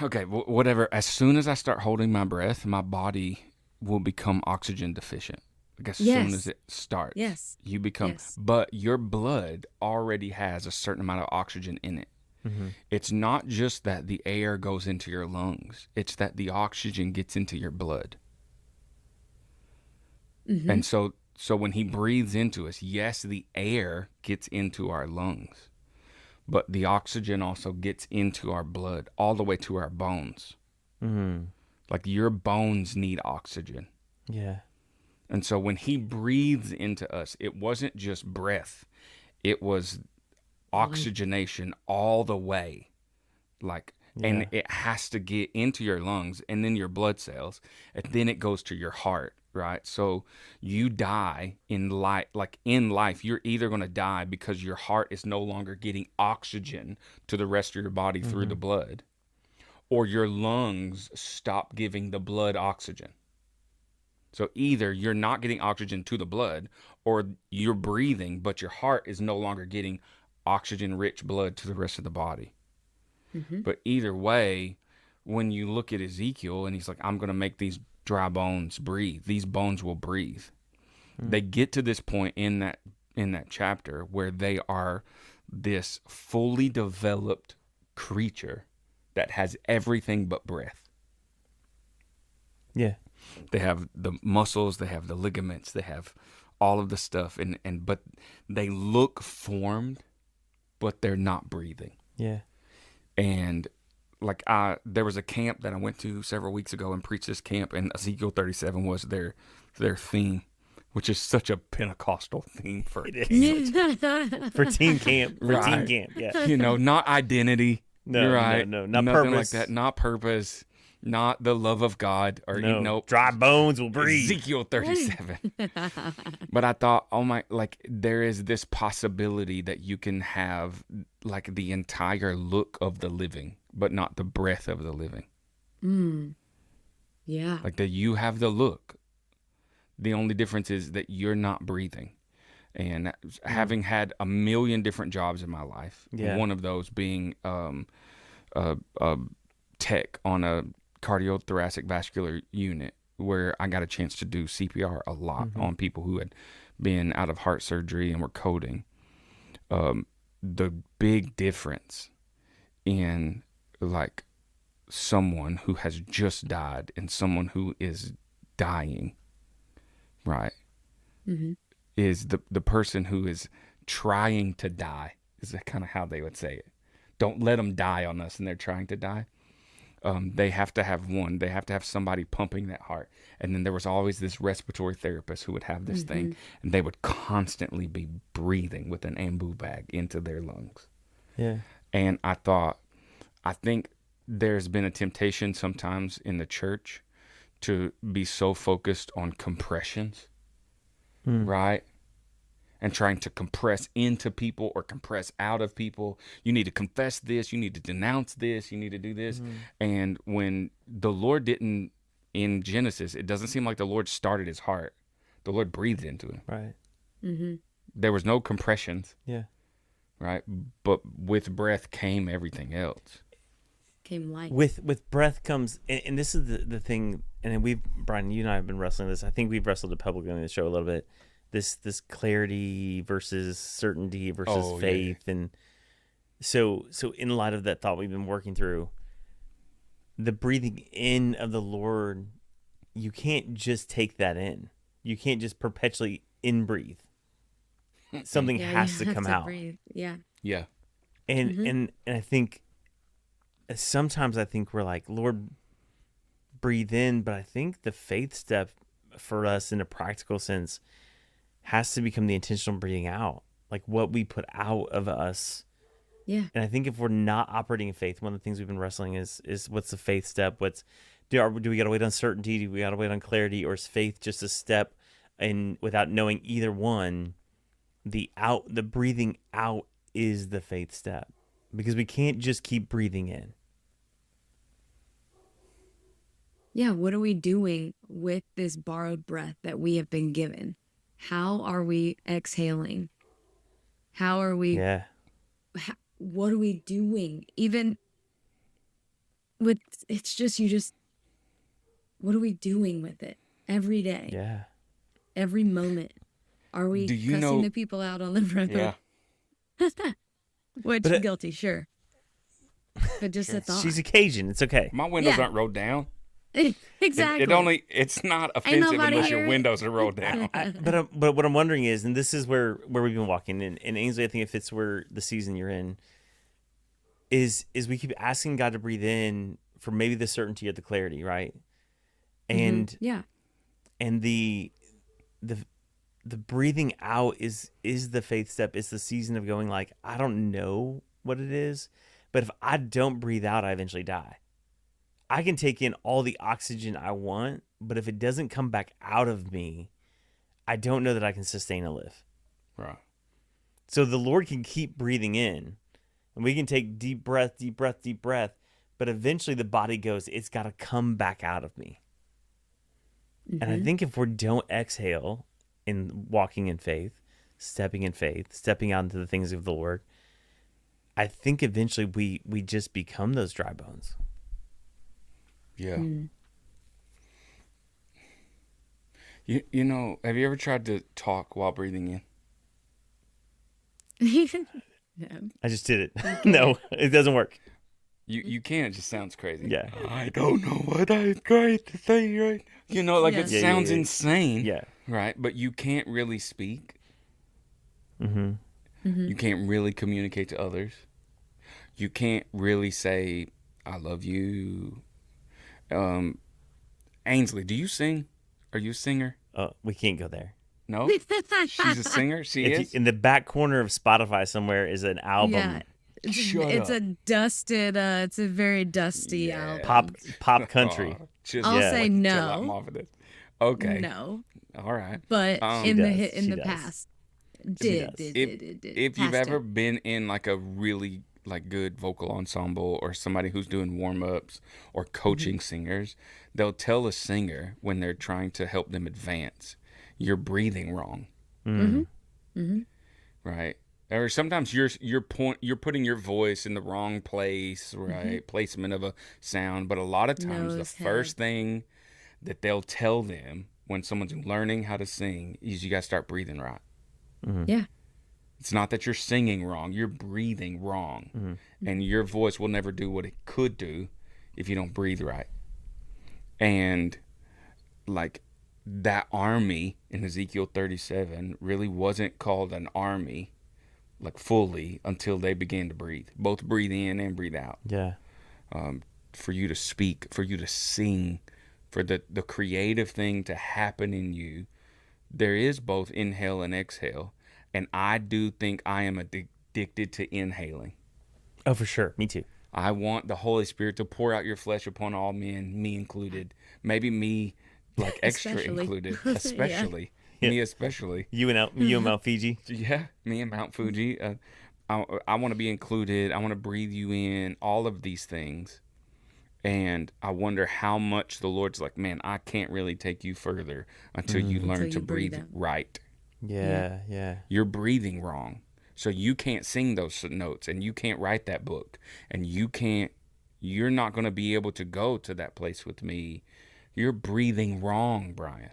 okay, whatever. As soon as I start holding my breath, my body will become oxygen deficient. Like as soon as it starts, Yes. you become. Yes. But your blood already has a certain amount of oxygen in it. Mm-hmm. It's not just that the air goes into your lungs; it's that the oxygen gets into your blood. Mm-hmm. And so when He breathes into us, yes, the air gets into our lungs, but the oxygen also gets into our blood all the way to our bones. Mm-hmm. Like your bones need oxygen. Yeah. And so when He breathes into us, it wasn't just breath. It was oxygenation all the way. And it has to get into your lungs and then your blood cells, and then it goes to your heart, right? So you die in life. Like in life, you're either going to die because your heart is no longer getting oxygen to the rest of your body through the blood, or your lungs stop giving the blood oxygen. So either you're not getting oxygen to the blood, or you're breathing, but your heart is no longer getting oxygen-rich blood to the rest of the body. Mm-hmm. But either way, when you look at Ezekiel and he's like, I'm going to make these dry bones breathe. These bones will breathe. They get to this point in that chapter where they are this fully developed creature that has everything but breath. Yeah. They have the muscles, they have the ligaments, they have all of the stuff, but they look formed, but they're not breathing. Yeah. And like there was a camp that I went to several weeks ago and preached this camp, and Ezekiel 37 was their theme, which is such a Pentecostal theme for It is. For teen camp. Right. Teen camp. Yeah. not identity. No, You're right. no, not Nothing purpose. like that. Not purpose. Not the love of God or No. Dry bones will breathe. Ezekiel 37. But I thought, there is this possibility that you can have like the entire look of the living, but not the breath of the living. Yeah. Like that you have the look. The only difference is that you're not breathing. And having had a million different jobs in my life, one of those being a tech on a cardiothoracic vascular unit, where I got a chance to do CPR a lot on people who had been out of heart surgery and were coding. the big difference in like someone who has just died and someone who is dying, right? Mm-hmm. Is the person who is trying to die, is that kind of how they would say it. Don't let them die on us, and they're trying to die. They have to have they have to have somebody pumping that heart. And then there was always this respiratory therapist who would have this thing, and they would constantly be breathing with an ambu bag into their lungs. Yeah. And I think there's been a temptation sometimes in the church to be so focused on compressions, right? And trying to compress into people or compress out of people. You need to confess this. You need to denounce this. You need to do this. And when the Lord didn't, in Genesis, it doesn't seem like the Lord started his heart. The Lord breathed into him. Right. Mm-hmm. There was no compressions, Yeah. right? But with breath came everything else. Came light. With breath comes, and this is the thing, and Brian, you and I have been wrestling this. I think we've wrestled it publicly on the show a little bit. This clarity versus certainty versus faith. Yeah. And so in light of that thought we've been working through, the breathing in of the Lord, you can't just take that in. You can't just perpetually in-breathe. Something has to come out. Breathe. Yeah. Yeah. And I think sometimes we're like, Lord, breathe in, but I think the faith step for us in a practical sense has to become the intentional breathing out, like what we put out of us. Yeah. And I think if we're not operating in faith, one of the things we've been wrestling is what's the faith step? Do we got to wait on certainty? Do we got to wait on clarity? Or is faith just a step? And without knowing either one, the breathing out is the faith step, because we can't just keep breathing in. Yeah. What are we doing with this borrowed breath that we have been given? How are we exhaling? How are we? Yeah. What are we doing? Even with, what are we doing with it every day? Yeah. Every moment. Are we cussing the people out on the road? Yeah. Which, guilty, sure. But just a thought. She's a Cajun. It's okay. My windows aren't rolled down. Exactly. It's not offensive unless your windows are rolled down. But what I'm wondering is, and this is where we've been walking, and Ainsley, I think it fits where the season you're in, is we keep asking God to breathe in for maybe the certainty or the clarity, right? And and the breathing out is the faith step. It's the season of going like, I don't know what it is, but if I don't breathe out, I eventually die. I can take in all the oxygen I want, but if it doesn't come back out of me, I don't know that I can sustain a live. Right. So the Lord can keep breathing in, and we can take deep breath, but eventually the body goes, it's got to come back out of me. And I think if we don't exhale in walking in faith, stepping out into the things of the Lord, I think eventually we just become those dry bones. Yeah. You know, have you ever tried to talk while breathing in? No. I just did it. No, it doesn't work. You can. It just sounds crazy. Yeah. I don't know what I'm going to say right now. You know, like it sounds insane. Yeah. Right? But you can't really speak. Mm-hmm. You can't really communicate to others. You can't really say, I love you. Ainsley, do you sing? Are you a singer? We can't go there. No? She's a singer? She is? In the back corner of Spotify somewhere is an album. Yeah. It's a very dusty album. Pop country. I'll say no. Chill out, off of this. Okay. No. All right. But in the past, did. If you've ever been in like a really like good vocal ensemble or somebody who's doing warm-ups or coaching singers, they'll tell a singer when they're trying to help them advance, you're breathing wrong. Right? Or sometimes you're putting your voice in the wrong place, right? Placement of a sound. But a lot of times the first thing that they'll tell them when someone's learning how to sing is you got to start breathing right. Yeah. It's not that you're singing wrong. You're breathing wrong. And your voice will never do what it could do if you don't breathe right. And like that army in Ezekiel 37 really wasn't called an army like fully until they began to breathe. Both breathe in and breathe out. Yeah. For you to speak, for you to sing, for the creative thing to happen in you. There is both inhale and exhale. And I do think I am addicted to inhaling. Oh, for sure. Me too. I want the Holy Spirit to pour out your flesh upon all men, me included. Maybe me, like extra Especially. included, especially. Yeah. Me especially. You and Mount Fiji. Yeah, me and Mount Fuji. I want to be included. I want to breathe you in, all of these things. And I wonder how much the Lord's like, man, I can't really take you further until you learn Until to you breathe breathe out. right. Yeah. You're breathing wrong. So you can't sing those notes, and you can't write that book, and you're not going to be able to go to that place with me. You're breathing wrong, Brian.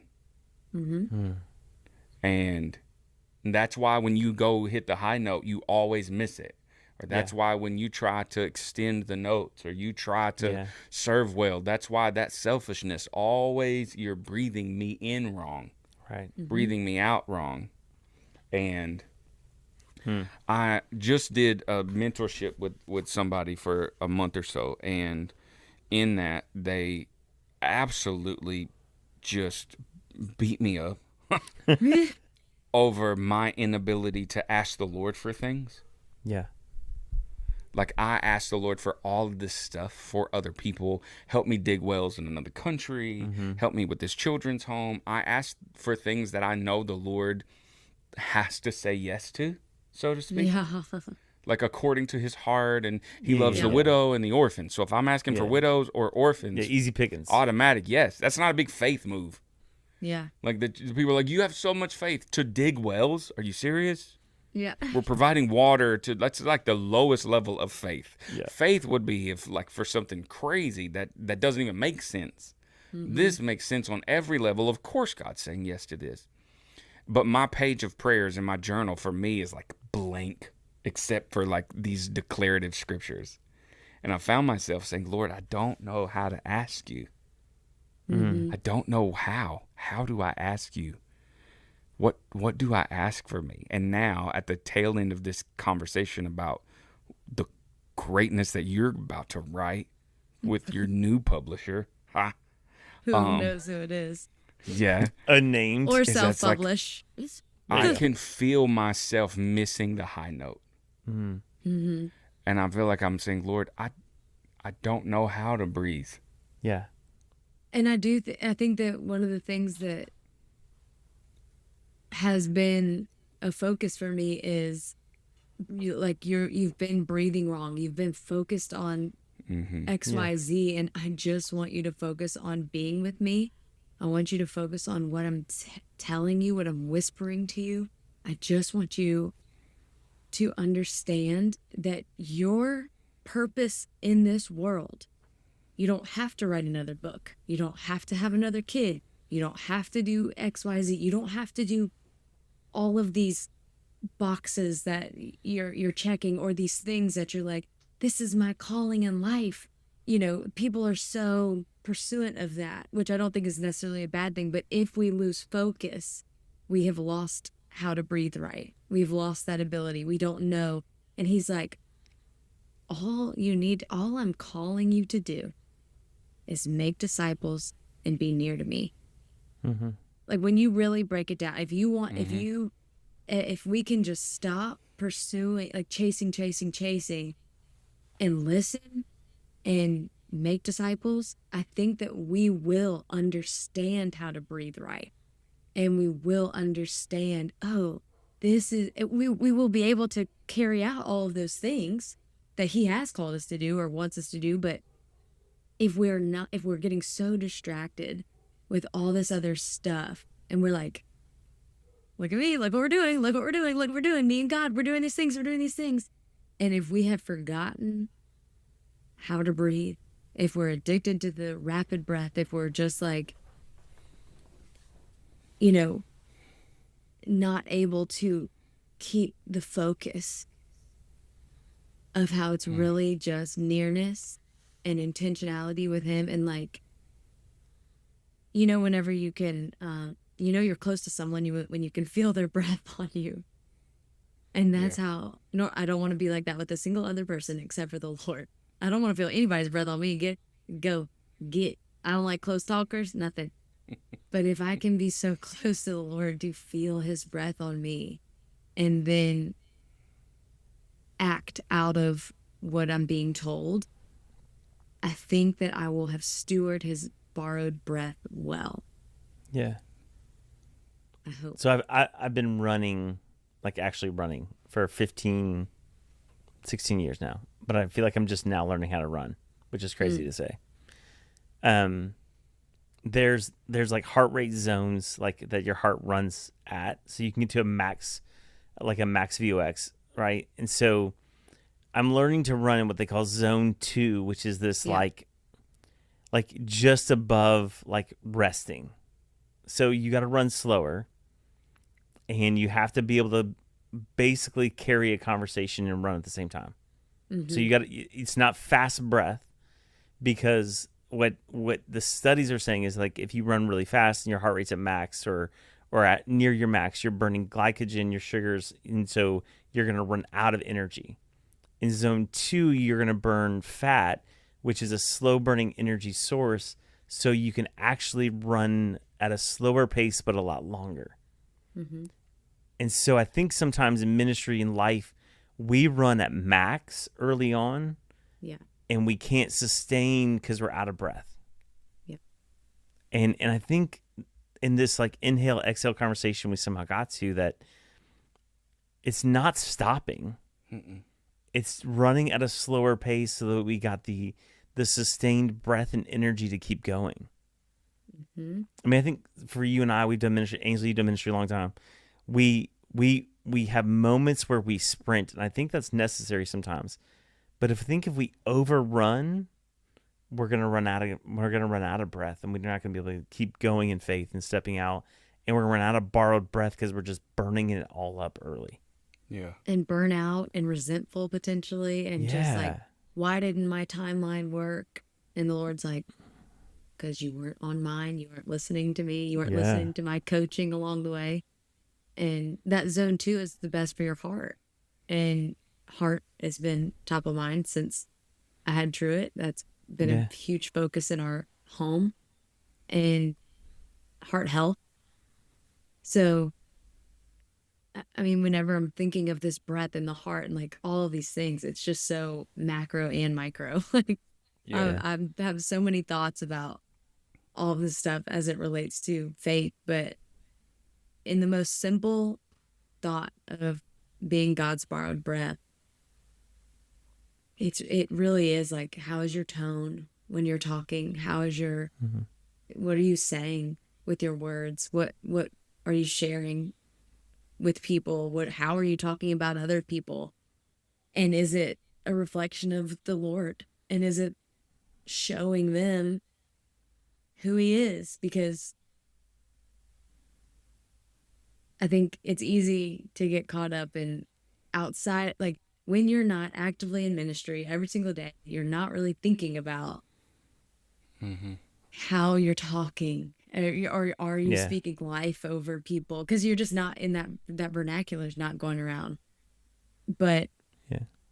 And that's why when you go hit the high note, you always miss it. Or that's why when you try to extend the notes, or you try to serve well, that's why that selfishness, always you're breathing me in wrong. Right. Breathing me out wrong. And I just did a mentorship with somebody for a month or so, and in that they absolutely just beat me up over my inability to ask the Lord for things. Yeah. Like, I asked the Lord for all of this stuff for other people. Help me dig wells in another country. Help me with this children's home. I asked for things that I know the Lord has to say yes to, so to speak. Yeah. Like according to his heart, and he loves Yeah. the widow and the orphan. So if I'm asking for Yeah. widows or orphans, Yeah. Easy pickings. automatic yes. That's not a big faith move. Yeah. Like the people are like, you have so much faith to dig wells. Are you serious? Yeah. We're providing water to, that's like the lowest level of faith. Yeah. Faith would be if like for something crazy that doesn't even make sense. This makes sense on every level. Of course God's saying yes to this. But my page of prayers in my journal for me is like blank, except for like these declarative scriptures. And I found myself saying, Lord, I don't know how to ask you. I don't know how. How do I ask you? What do I ask for me? And now at the tail end of this conversation about the greatness that you're about to write with your new publisher, Who knows who it is? yeah, Unnamed. Or Is that's like- self-publish. I can feel myself missing the high note. Mm-hmm. And I feel like I'm saying, Lord, I don't know how to breathe. Yeah. And I do. I think that one of the things that has been a focus for me is you've been breathing wrong. You've been focused on X, Y, Z, and I just want you to focus on being with me. I want you to focus on what I'm telling you, what I'm whispering to you. I just want you to understand that your purpose in this world, you don't have to write another book. You don't have to have another kid. You don't have to do X, Y, Z. You don't have to do all of these boxes that you're checking, or these things that you're like, this is my calling in life. You know, people are so pursuant of that, which I don't think is necessarily a bad thing. But if we lose focus, we have lost how to breathe right. We've lost that ability. We don't know. And he's like, all I'm calling you to do is make disciples and be near to me. Like, when you really break it down, if we can just stop pursuing, like chasing, and listen and make disciples, I think that we will understand how to breathe right. And we will understand, we will be able to carry out all of those things that he has called us to do or wants us to do. But if we're getting so distracted with all this other stuff, and we're like, look at me, look what we're doing, me and God, we're doing these things. And if we have forgotten how to breathe, if we're addicted to the rapid breath, if we're just like, not able to keep the focus of how it's really just nearness and intentionality with him. And like, whenever you can, you're close to someone when you can feel their breath on you. And that's how, I don't want to be like that with a single other person except for the Lord. I don't want to feel anybody's breath on me. Get. I don't like close talkers, nothing. But if I can be so close to the Lord to feel his breath on me and then act out of what I'm being told, I think that I will have stewarded his borrowed breath well. Yeah. I hope. So I've been running, like actually running for 15, 16 years now, but I feel like I'm just now learning how to run, which is crazy to say. There's like heart rate zones like that your heart runs at, so you can get to a max, like a max VOX, right? And so I'm learning to run in what they call zone 2, which is this like just above like resting. So you got to run slower, and you have to be able to basically carry a conversation and run at the same time. So it's not fast breath, because what the studies are saying is like if you run really fast and your heart rate's at max or at near your max, you're burning glycogen, your sugars, and so you're going to run out of energy. In zone 2, you're going to burn fat, which is a slow burning energy source, so you can actually run at a slower pace but a lot longer. And so I think sometimes in ministry and life, we run at max early on. Yeah. And we can't sustain because we're out of breath. Yep. And I think in this like inhale, exhale conversation we somehow got to that it's not stopping. It's running at a slower pace so that we got the sustained breath and energy to keep going. I mean, I think for you and I, we've done ministry. Ainsley, you've done ministry a long time. We have moments where we sprint, and I think that's necessary sometimes. But if we overrun, we're gonna run out of breath, and we're not gonna be able to keep going in faith and stepping out, and we're gonna run out of borrowed breath because we're just burning it all up early. Yeah. And burnout and resentful potentially, and just like, why didn't my timeline work? And the Lord's like, because you weren't on mine, you weren't listening to me, you weren't listening to my coaching along the way. And that zone 2 is the best for your heart. And heart has been top of mind since I had Truett. That's been a huge focus in our home, and heart health. So, I mean, whenever I'm thinking of this breath and the heart and like all of these things, it's just so macro and micro. Like, I have so many thoughts about all of this stuff as it relates to faith, but in the most simple thought of being God's borrowed breath, it really is like, how is your tone when you're talking? How is your, what are you saying with your words? What are you sharing with people? How are you talking about other people? And is it a reflection of the Lord? And is it showing them who he is? Because I think it's easy to get caught up in outside, like when you're not actively in ministry every single day, you're not really thinking about how you're talking, or are you speaking life over people? Because you're just not in that vernacular is not going around. But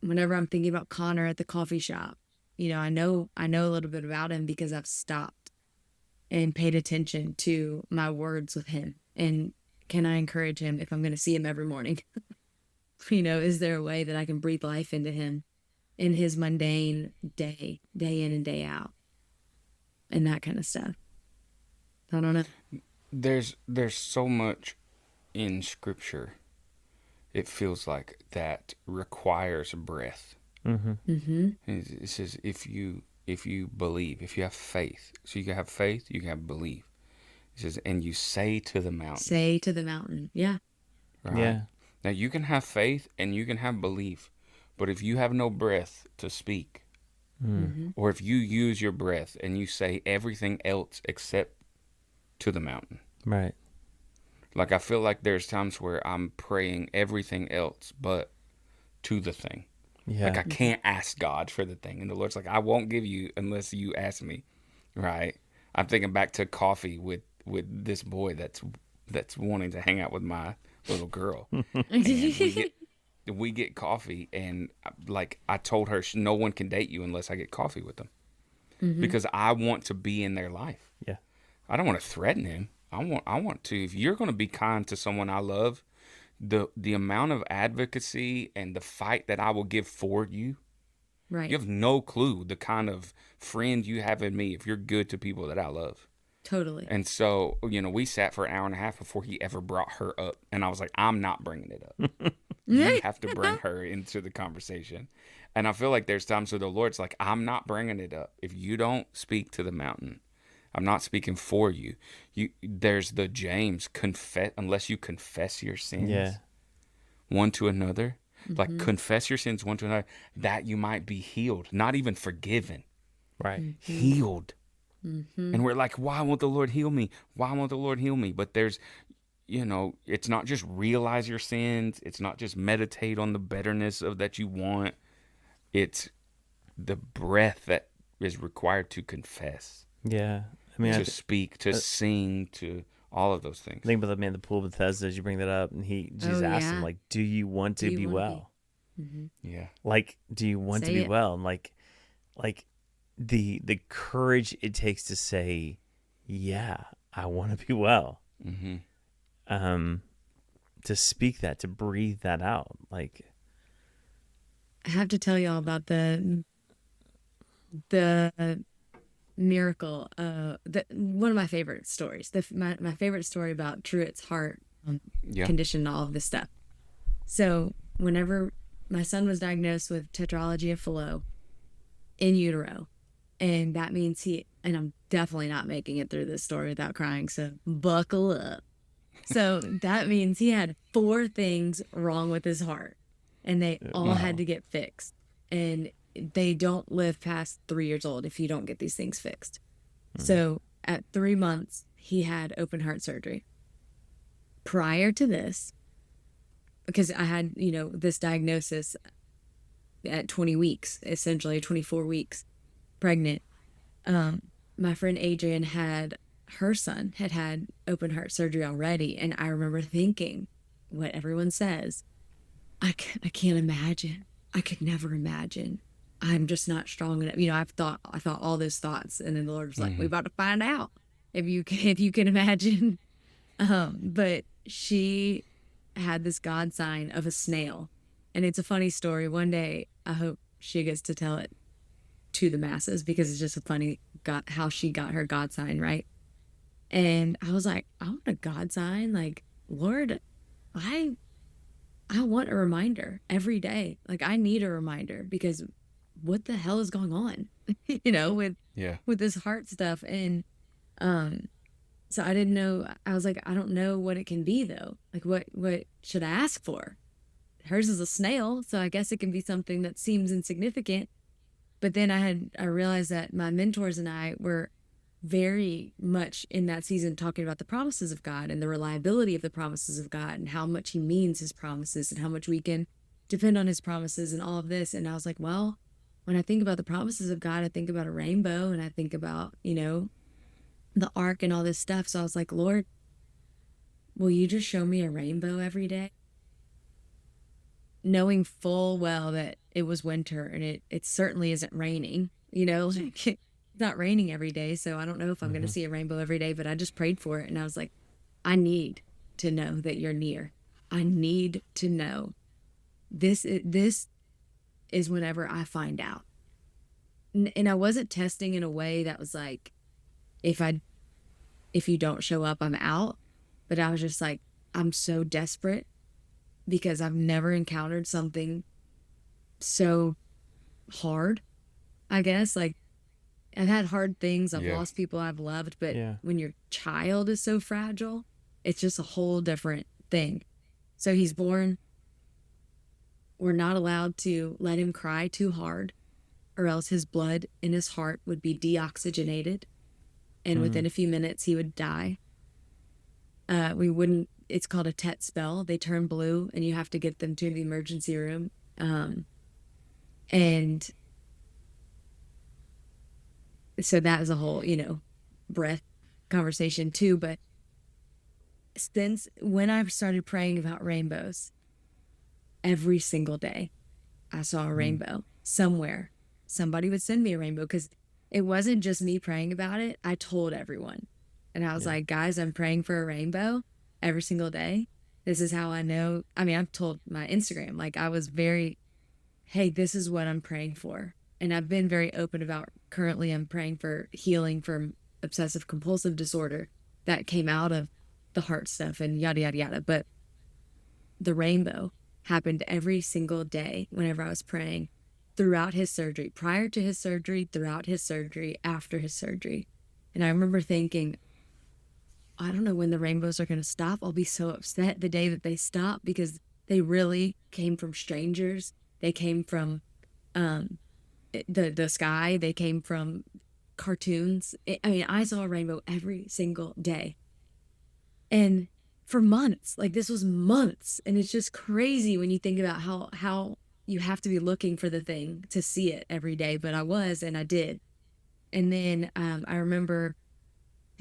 whenever I'm thinking about Connor at the coffee shop, I know a little bit about him because I've stopped and paid attention to my words with him. And can I encourage him if I'm going to see him every morning? Is there a way that I can breathe life into him in his mundane day in and day out, and that kind of stuff? I don't know. There's so much in Scripture, it feels like, that requires breath. It says if you believe, if you have faith, so you can have faith, you can have belief. It says, and you say to the mountain. Say to the mountain, yeah. Right? Yeah. Now you can have faith and you can have belief, but if you have no breath to speak, or if you use your breath and you say everything else except to the mountain, Right. Like I feel like there's times where I'm praying everything else but to the thing. Like Yeah. I can't ask God for the thing, and the Lord's like, I won't give you unless you ask me. Right? I'm thinking back to coffee with this boy that's wanting to hang out with my little girl, and we get coffee, and like I told her, no one can date you unless I get coffee with them Mm-hmm. because I want to be in their life. Yeah. I don't want to threaten him. I want to. If you're going to be kind to someone I love, the amount of advocacy and the fight that I will give for you, Right. you have no clue the kind of friend you have in me if you're good to people that I love. Totally. And so, we sat for an hour and a half before he ever brought her up. And I was like, I'm not bringing it up. You have to bring her into the conversation. And I feel like there's times where the Lord's like, I'm not bringing it up. If you don't speak to the mountain, I'm not speaking for you. There's the James, confess unless you confess your sins Yeah. one to another. Like Mm-hmm. confess your sins one to another, that you might be healed, not even forgiven, Right. healed. Mm-hmm. And we're like, why won't the Lord heal me? Why won't the Lord heal me? But there's, it's not just realize your sins. It's not just meditate on the betterness of that you want. It's the breath that is required to confess, Yeah. I mean, to speak, to sing, to all of those things. think about the man at the pool of Bethesda as you bring that up, and Jesus Oh, asked him, yeah. like, do you want Do to you be wanna be? well? Mm-hmm. Yeah. Like, do you want to Say be it. well? And like the courage it takes to say, yeah, I want to be well. Mm-hmm. To speak that, to breathe that out. Like, I have to tell y'all about the miracle. One of my favorite stories. My favorite story about Truett's heart Yeah. condition and all of this stuff. So whenever my son was diagnosed with tetralogy of Fallot in utero, and that means and I'm definitely not making it through this story without crying, so buckle up. So that means he had 4 things wrong with his heart, and they all had to get fixed. And they don't live past 3 years old if you don't get these things fixed. So at 3 months, he had open heart surgery. Prior to this, because I had, this diagnosis at 20 weeks, essentially 24 weeks pregnant. My friend Adrian her son had open heart surgery already. And I remember thinking what everyone says, I can't imagine. I could never imagine. I'm just not strong enough. I thought all those thoughts. And then the Lord was like, we about to find out if you can imagine. But she had this God sign of a snail. And it's a funny story. One day, I hope she gets to tell it to the masses because it's just a funny how she got her God sign, right? And I was like, I want a God sign. Like, Lord, I want a reminder every day. Like, I need a reminder because what the hell is going on, Yeah. with this heart stuff. And so I didn't know. I was like, I don't know what it can be though. Like, what should I ask for? Hers is a snail, so I guess it can be something that seems insignificant. But then I realized that my mentors and I were very much in that season talking about the promises of God and the reliability of the promises of God and how much he means his promises and how much we can depend on his promises and all of this. And I was like, well, when I think about the promises of God, I think about a rainbow and I think about, the ark and all this stuff. So I was like, Lord, will you just show me a rainbow every day? Knowing full well that it was winter and it certainly isn't raining, like it's not raining every day. So I don't know if I'm going to see a rainbow every day, but I just prayed for it. And I was like, I need to know that you're near. I need to know this is whenever I find out. And I wasn't testing in a way that was like, if you don't show up, I'm out. But I was just like, I'm so desperate because I've never encountered something so hard, I guess. Like, I've had hard things. I've lost people I've loved. But when your child is so fragile, it's just a whole different thing. So he's born. We're not allowed to let him cry too hard, or else his blood in his heart would be deoxygenated. And within a few minutes, he would die. we wouldn't, it's called a TET spell. They turn blue and you have to get them to the emergency room. And so that is a whole, breath conversation too. But since when I started praying about rainbows, every single day I saw a rainbow somewhere. Somebody would send me a rainbow because it wasn't just me praying about it. I told everyone. And I was like, guys, I'm praying for a rainbow every single day. This is how I know. I mean, I've told my Instagram, like I was very, hey, this is what I'm praying for. And I've been very open about currently I'm praying for healing from obsessive compulsive disorder that came out of the heart stuff and yada, yada, yada. But the rainbow happened every single day whenever I was praying throughout his surgery, prior to his surgery, throughout his surgery, after his surgery. And I remember thinking, I don't know when the rainbows are going to stop. I'll be so upset the day that they stop because they really came from strangers. They came from the sky. They came from cartoons. I saw a rainbow every single day. And for months, like this was months. And it's just crazy when you think about how you have to be looking for the thing to see it every day. But I was, and I did. And then I remember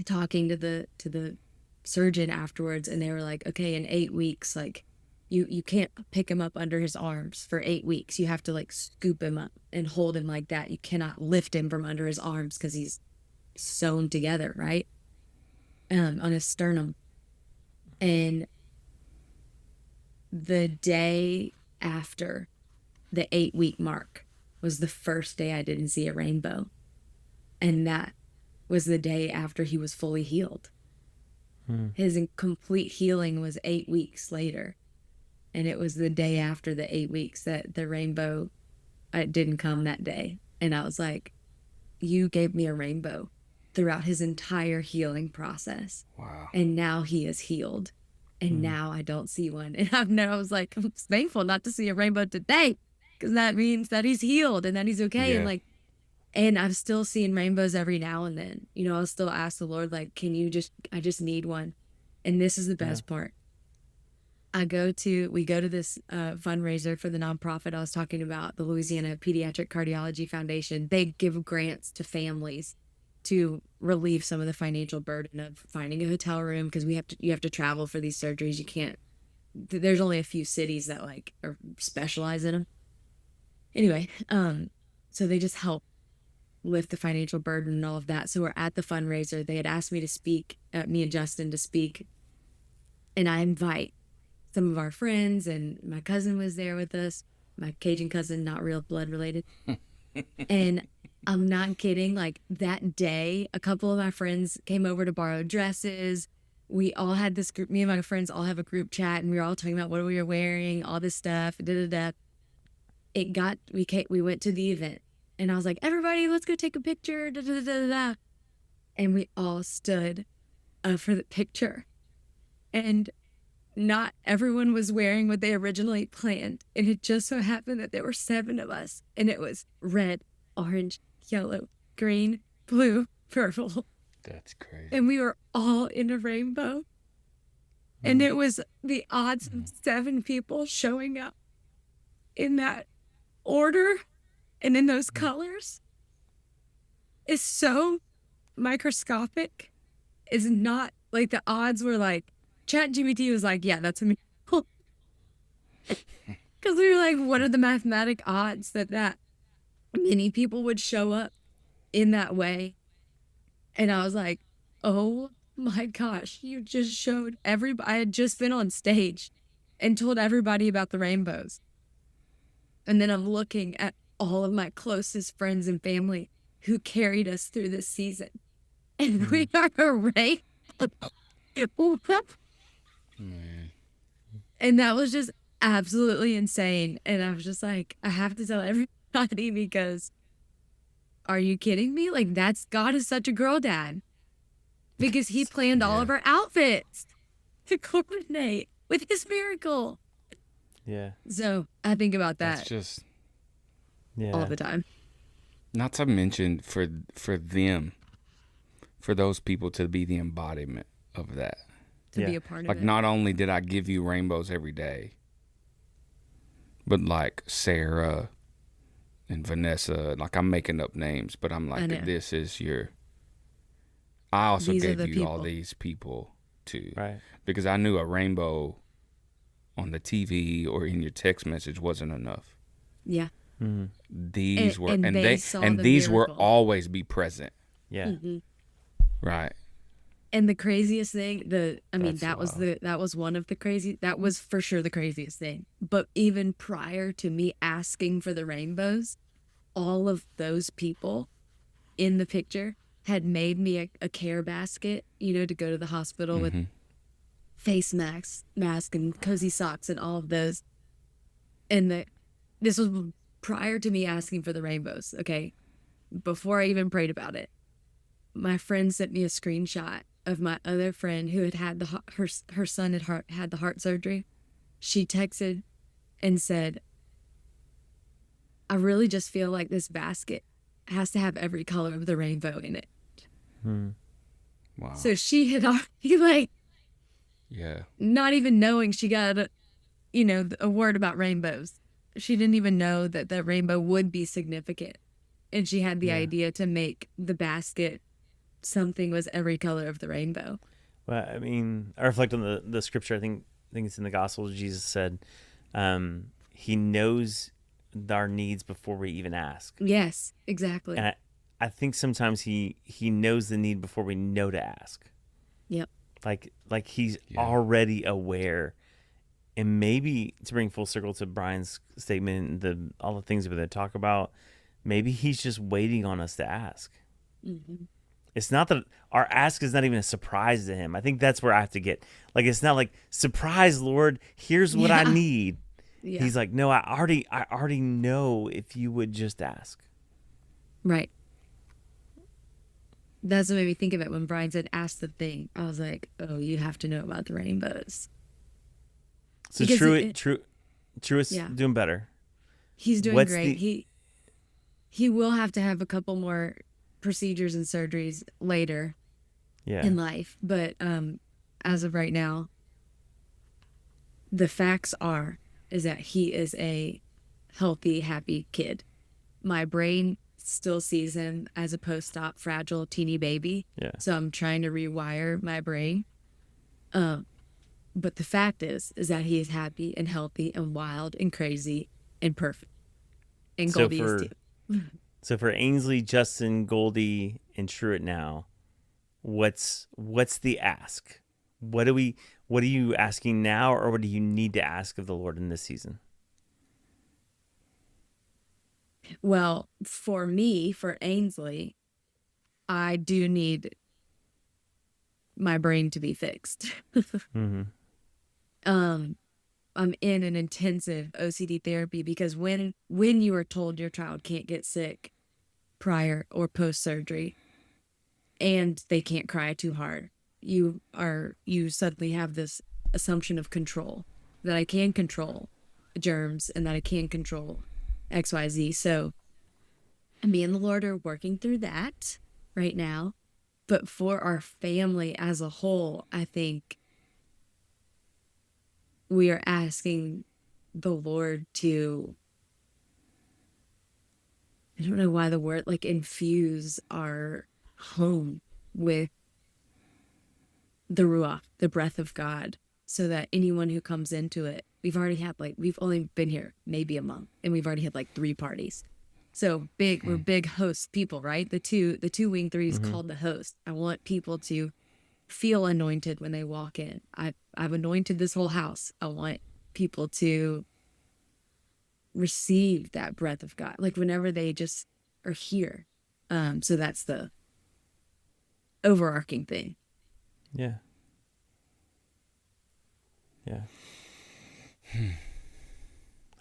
talking to the surgeon afterwards, and they were like, okay, in 8 weeks, like you can't pick him up under his arms for 8 weeks. You have to like scoop him up and hold him like that. You cannot lift him from under his arms because he's sewn together, right? On his sternum. And the day after the 8-week mark was the first day I didn't see a rainbow. And that was the day after he was fully healed. His complete healing was 8 weeks later. And it was the day after the 8 weeks that the rainbow didn't come that day. And I was like, you gave me a rainbow throughout his entire healing process. Wow. And now he is healed. And now I don't see one. And I was like, I'm thankful not to see a rainbow today because that means that he's healed and that he's okay. Yeah. And I'm still seeing rainbows every now and then. I'll still ask the Lord, like, I just need one. And this is the best part. We go to this fundraiser for the nonprofit I was talking about, the Louisiana Pediatric Cardiology Foundation. They give grants to families to relieve some of the financial burden of finding a hotel room because you have to travel for these surgeries. You can't. There's only a few cities that like or specialize in them. Anyway, so they just help lift the financial burden and all of that. So we're at the fundraiser. They had asked me to speak, me and Justin to speak, and I invite some of our friends, and my cousin was there with us, my Cajun cousin, not real blood related. And I'm not kidding, like that day, a couple of my friends came over to borrow dresses. We all had this group, me and my friends all have a group chat, and we were all talking about what we were wearing, all this stuff, we went to the event, and I was like, everybody, let's go take a picture, and we all stood for the picture. And not everyone was wearing what they originally planned. And it just so happened that there were 7 of us. And it was red, orange, yellow, green, blue, purple. That's crazy. And we were all in a rainbow. And it was the odds of 7 people showing up in that order and in those colors is so microscopic. Is not like the odds were like, ChatGPT was like, yeah, that's a miracle. Because we were like, what are the mathematic odds that many people would show up in that way? And I was like, oh my gosh, you just showed everybody. I had just been on stage and told everybody about the rainbows. And then I'm looking at all of my closest friends and family who carried us through this season. And we are a rainbow. Man. And that was just absolutely insane. And I was just like, I have to tell everybody because are you kidding me? Like God is such a girl dad because he planned all of our outfits to coordinate with his miracle. Yeah. So I think about that That's just all the time. not to mention for them, for those people to be the embodiment of that. to Yeah. be a part of Like, it. not only did I give you rainbows every day, but like Sarah and Vanessa, like I'm making up names, but I'm I like, know. this is your. I also These are gave the you all people. these people too, Right. because I knew a rainbow on the TV or in your text message wasn't enough. Yeah. Mm-hmm. These were, and and they saw the these were miracle. always be present, Yeah. right? And the craziest thing, That's that was one of the that was for sure the craziest thing. But even prior to me asking for the rainbows, all of those people in the picture had made me a care basket, to go to the hospital with face mask and cozy socks and all of those. And this was prior to me asking for the rainbows, okay? Before I even prayed about it. My friend sent me a screenshot of my other friend who had her son had the heart surgery. She texted and said, I really just feel like this basket has to have every color of the rainbow in it. Wow. So she had already, like, Yeah. not even knowing, she got a word about rainbows. She didn't even know that the rainbow would be significant. And she had the idea to make the basket something was every color of the rainbow. Well, I mean, I reflect on the scripture. I think it's in the Gospels. Jesus said, he knows our needs before we even ask. Yes, exactly. And I think sometimes he knows the need before we know to ask. Yep. Like he's already aware. And maybe to bring full circle to Brian's statement, all the things we're going to talk about, maybe he's just waiting on us to ask. Mm-hmm. It's not that our ask is not even a surprise to him. I think that's where I have to get. Like, it's not like, surprise, Lord, here's what I need. Yeah. He's like, no, I already know if you would just ask. Right. That's what made me think of it when Brian said, ask the thing. I was like, oh, you have to know about the rainbows. So Because Truist doing better. He's doing What's great. He will have to have a couple more procedures and surgeries later in life. But as of right now, the facts is that he is a healthy, happy kid. My brain still sees him as a post-op fragile teeny baby. Yeah. So I'm trying to rewire my brain. But the fact is that he is happy and healthy and wild and crazy and perfect. And Goldie is too. So for Ainsley, Justin, Goldie, and Truett now, what's the ask? What are you asking now, or what do you need to ask of the Lord in this season? Well, for me, for Ainsley, I do need my brain to be fixed. Mm-hmm. I'm in an intensive OCD therapy because when you are told your child can't get sick prior or post surgery and they can't cry too hard, you suddenly have this assumption of control, that I can control germs and that I can control XYZ. So me and the Lord are working through that right now. But for our family as a whole, I think we are asking the Lord to, I don't know why the word, like, infuse our home with the Ruach, the breath of God, so that anyone who comes into it, we've only been here maybe a month and we've already had like 3 parties. So we're big host people, right? The two wing threes called the host. I want people to feel anointed when they walk in. I've anointed this whole house. I want people to receive that breath of God, like whenever they just are here. So that's the overarching thing. Yeah. Yeah.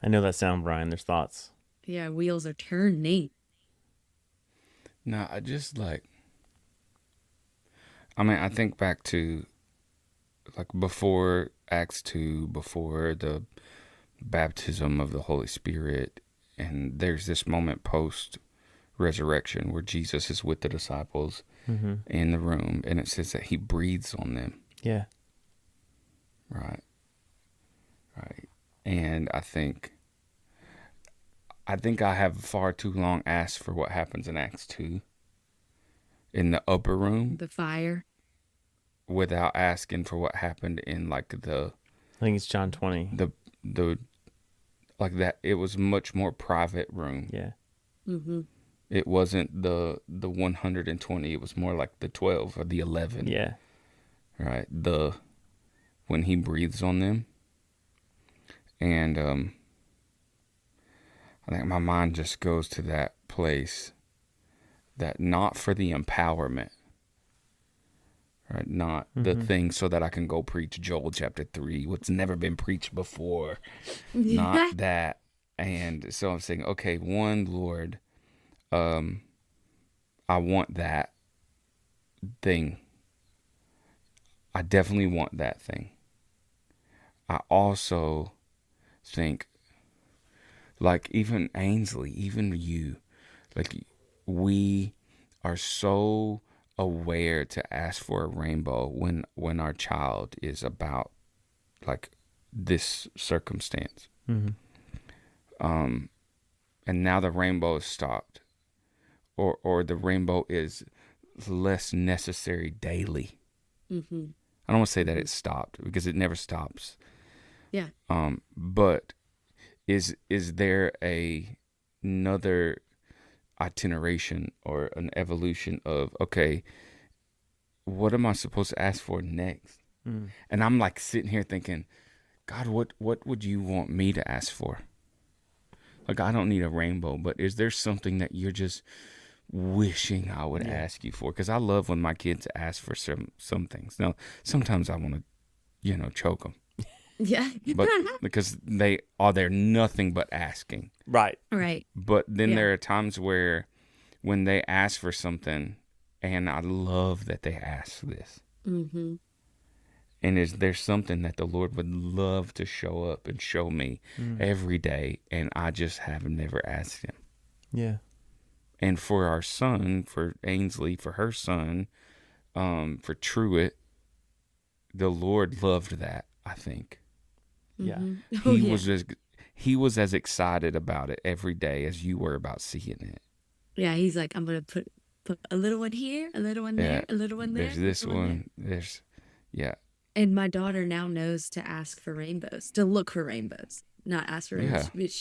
I know that sound, Brian. There's thoughts. Yeah, wheels are turning. No, I think back to like before Acts 2, before the baptism of the Holy Spirit, and there's this moment post resurrection where Jesus is with the disciples in the room, and it says that he breathes on them. Yeah. Right. Right. And I have far too long asked for what happens in Acts 2 in the upper room The fire. without asking for what happened in like I think it's John 20. the like that. It was much more private room. Yeah. Mm-hmm. It wasn't the 120. It was more like the 12 or the 11. Yeah. Right. When he breathes on them. And I think my mind just goes to that place, that not for the empowerment, right? Not the thing so that I can go preach Joel chapter 3, what's never been preached before. Not that. And so I'm saying, okay, one, Lord, I want that thing. I definitely want that thing. I also think, like, even Ainsley, even you, like, we are so aware to ask for a rainbow when our child is about, like, this circumstance. Mm-hmm. And now the rainbow is stopped, or the rainbow is less necessary daily. Mm-hmm. I don't want to say that it stopped, because it never stops. Yeah. But is there another itineration or an evolution of, okay, what am I supposed to ask for next? Mm. And I'm like sitting here thinking, God, what would you want me to ask for? Like, I don't need a rainbow, but is there something that you're just wishing I would ask you for? Because I love when my kids ask for some things. Now, sometimes I want to, choke them. Yeah. But because they're nothing but asking. Right. Right. But then Yeah. there are times where when they ask for something, and I love that they ask this. Mm-hmm. And is there something that the Lord would love to show up and show me every day, and I just have never asked him? Yeah. And for our son, for Ainsley, for her son, for Truett, the Lord loved that, I think. Yeah. Oh, He was as excited about it every day as you were about seeing it. Yeah, he's like, I'm gonna put a little one here, a little one there, a little one there. There's this a little one. There's, yeah. And my daughter now knows to ask for rainbows, to look for rainbows, not ask for rainbows. Yeah. But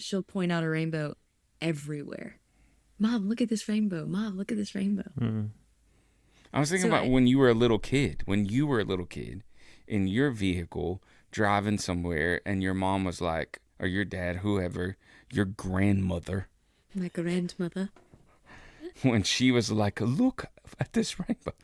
she'll point out a rainbow everywhere. Mom, look at this rainbow. Mom, look at this rainbow. Mm. I was thinking about when you were a little kid. When you were a little kid, in your vehicle driving somewhere, and your mom was like, or your dad, whoever, your grandmother, My grandmother. when she was like, look at this rainbow.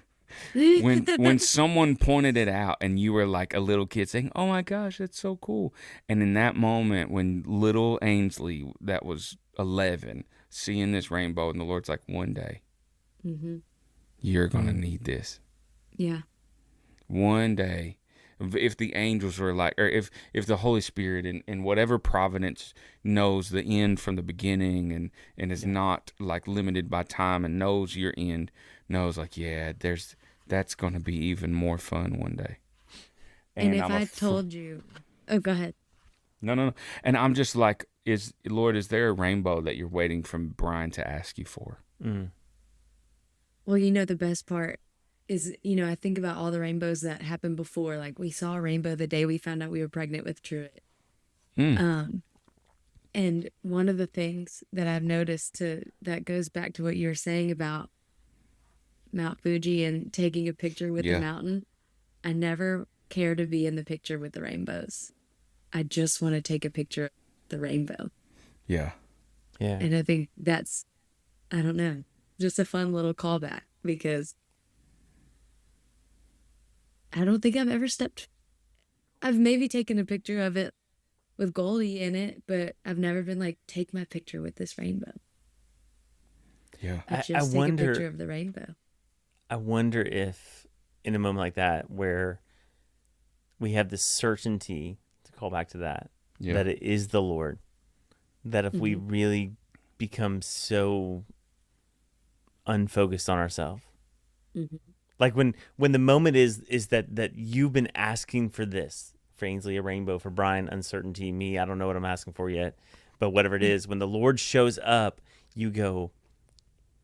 When someone pointed it out, and you were like a little kid saying, oh my gosh, that's so cool. And in that moment, when little Ainsley, that was 11, seeing this rainbow, and the Lord's like, one day, you're going to need this. Yeah. One day, if the angels were like, or if the Holy Spirit in whatever providence knows the end from the beginning, and is not like limited by time, and knows your end, knows like, yeah, that's going to be even more fun one day. And if I told you, oh, go ahead. No. And I'm just like, Lord, is there a rainbow that you're waiting from Brian to ask you for? Mm. Well, the best part is, I think about all the rainbows that happened before. Like, we saw a rainbow the day we found out we were pregnant with Truett. And one of the things that I've noticed that goes back to what you were saying about Mount Fuji and taking a picture with the mountain. I never care to be in the picture with the rainbows. I just want to take a picture of the rainbow. Yeah. Yeah. And I think that's, I don't know, just a fun little callback, because I don't think I've maybe taken a picture of it with Goldie in it, but I've never been like, take my picture with this rainbow. Yeah. I just take a picture of the rainbow. I wonder if in a moment like that, where we have this certainty, to call back to that, that it is the Lord, that if we really become so unfocused on ourselves, Like when the moment is that you've been asking for this, for Ainsley a rainbow, for Brian uncertainty, me I don't know what I'm asking for yet, but whatever it is, when the Lord shows up, you go,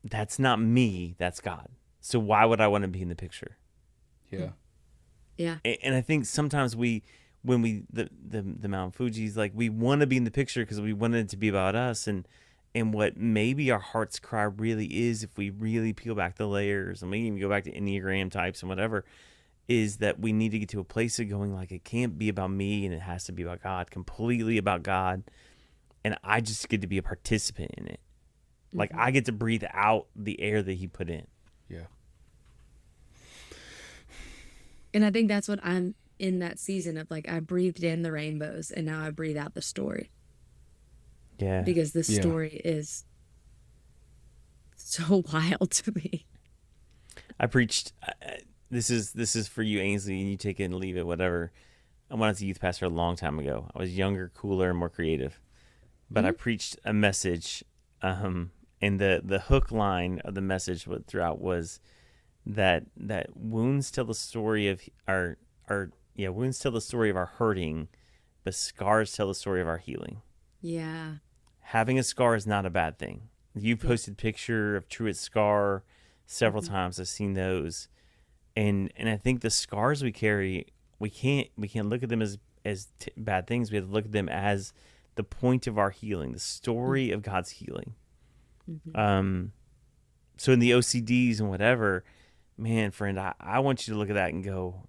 that's not me, that's God. So why would I want to be in the picture? Yeah. Yeah. And I think sometimes when we the Mount Fuji's, like, we want to be in the picture because we want it to be about us, and what maybe our heart's cry really is, if we really peel back the layers, and we even go back to Enneagram types and whatever, is that we need to get to a place of going, like, it can't be about me and it has to be about God, completely about God, and I just get to be a participant in it. Like, I get to breathe out the air that he put in. Yeah. And I think that's what I'm in that season of, like, I breathed in the rainbows and now I breathe out the story. Yeah. Because the Yeah. story is so wild to me. I preached, this is for you, Ainsley, and you take it and leave it, whatever. I went as a youth pastor a long time ago. I was younger, cooler, and more creative. But I preached a message, and the hook line of the message throughout was that wounds tell the story of wounds tell the story of our hurting, but scars tell the story of our healing. Yeah. Having a scar is not a bad thing. You posted picture of Truett's scar several times. I've seen those, and I think the scars we carry, we can't look at them as bad things. We have to look at them as the point of our healing, the story of God's healing. So in the OCDs and whatever, man, friend, I want you to look at that and go,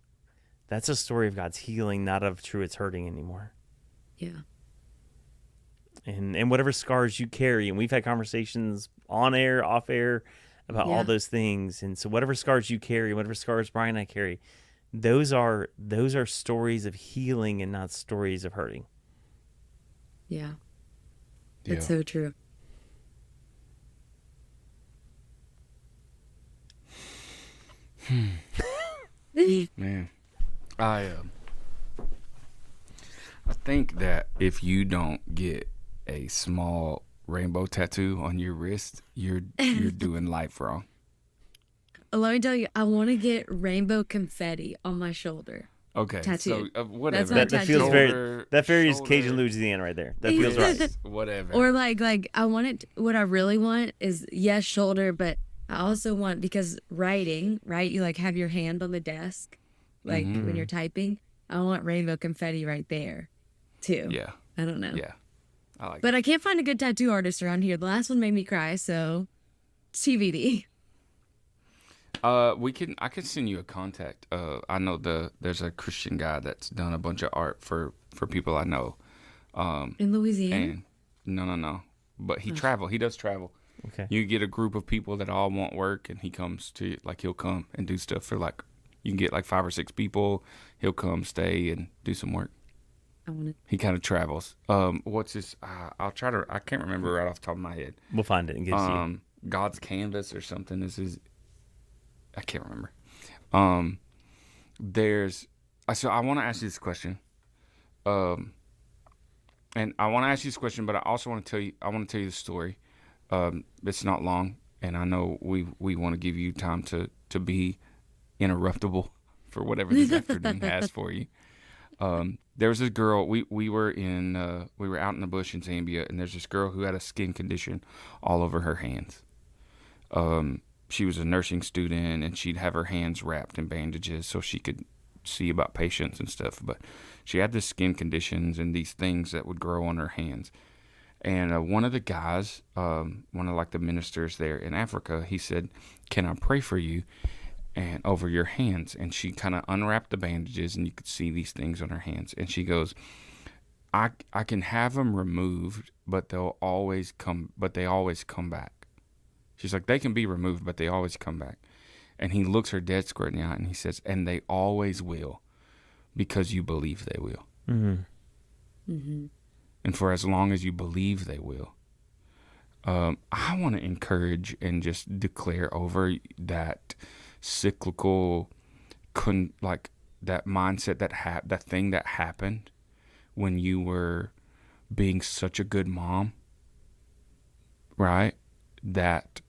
that's a story of God's healing, not of Truett's hurting anymore. Yeah. And whatever scars you carry, and we've had conversations on air, off air, about all those things. And so whatever scars you carry, whatever scars Brian and I carry, those are stories of healing and not stories of hurting. Yeah. That's so true. Man, I think that if you don't get a small rainbow tattoo on your wrist, you're doing life wrong. Let me tell you, I want to get rainbow confetti on my shoulder. Okay, Tattoo. so whatever. That's my That feels Shoulder, very shoulder. Cajun Louisiana right there. That feels right. Whatever. Or like I want it. What I really want is, yes, shoulder, but I also want, because writing, right? You like have your hand on the desk, like when you're typing. I want rainbow confetti right there, too. Yeah. I don't know. Yeah. I like But I can't find a good tattoo artist around here. The last one made me cry, so TBD. I can send you a contact. I know there's a Christian guy that's done a bunch of art for people I know. In Louisiana? And no. But he does travel. Okay. You get a group of people that all want work, and he comes to, like, he'll come and do stuff for, like, you can get like 5 or 6 people. He'll come, stay, and do some work. I want it. He kind of travels. What's his? I can't remember right off the top of my head. We'll find it and get it to you. God's Canvas or something is his. I can't remember. So I want to ask you this question. And I want to ask you this question, but I also want to tell you. I want to tell you the story. It's not long, and I know we want to give you time to be interruptible for whatever this afternoon has for you. There was this girl. We were out in the bush in Zambia, and there's this girl who had a skin condition all over her hands. She was a nursing student, and she'd have her hands wrapped in bandages so she could see about patients and stuff. But she had this skin conditions and these things that would grow on her hands. And one of the guys, one of like the ministers there in Africa, he said, "Can I pray for you and over your hands?" And she kind of unwrapped the bandages, and you could see these things on her hands. And she goes, I can have them removed, but they always come back. She's like, they can be removed, but they always come back. And he looks her dead square in the eye, and he says, "And they always will, because you believe they will." And for as long as you believe they will. I want to encourage and just declare over that cyclical, that mindset, that thing that happened when you were being such a good mom, right? That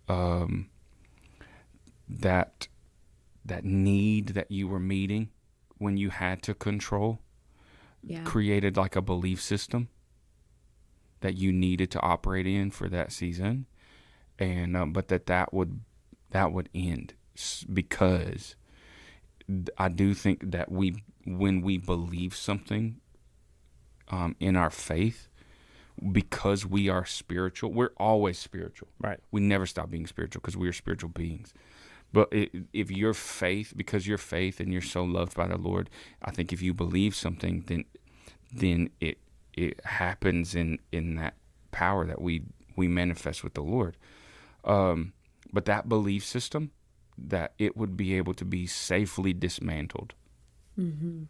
that need that you were meeting when you had to control Yeah. created like a belief system that you needed to operate in for that season, and but that would end because I do think that when we believe something in our faith, because we are spiritual, we're always spiritual. Right. We never stop being spiritual because we are spiritual beings. But if your faith, because your faith and you're so loved by the Lord, I think if you believe something, then it happens in that power that we manifest with the Lord. But that belief system, that it would be able to be safely dismantled. Mm-hmm.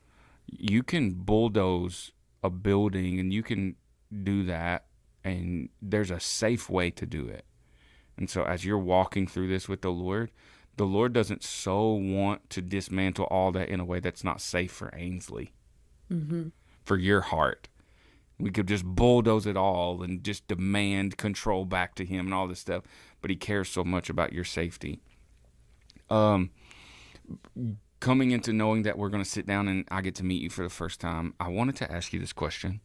You can bulldoze a building and you can do that, and there's a safe way to do it. And so as you're walking through this with the Lord doesn't so want to dismantle all that in a way that's not safe for Ainsley, Mm-hmm. for your heart. We could just bulldoze it all and just demand control back to him and all this stuff, but he cares so much about your safety. Coming into knowing that we're going to sit down and I get to meet you for the first time, I wanted to ask you this question.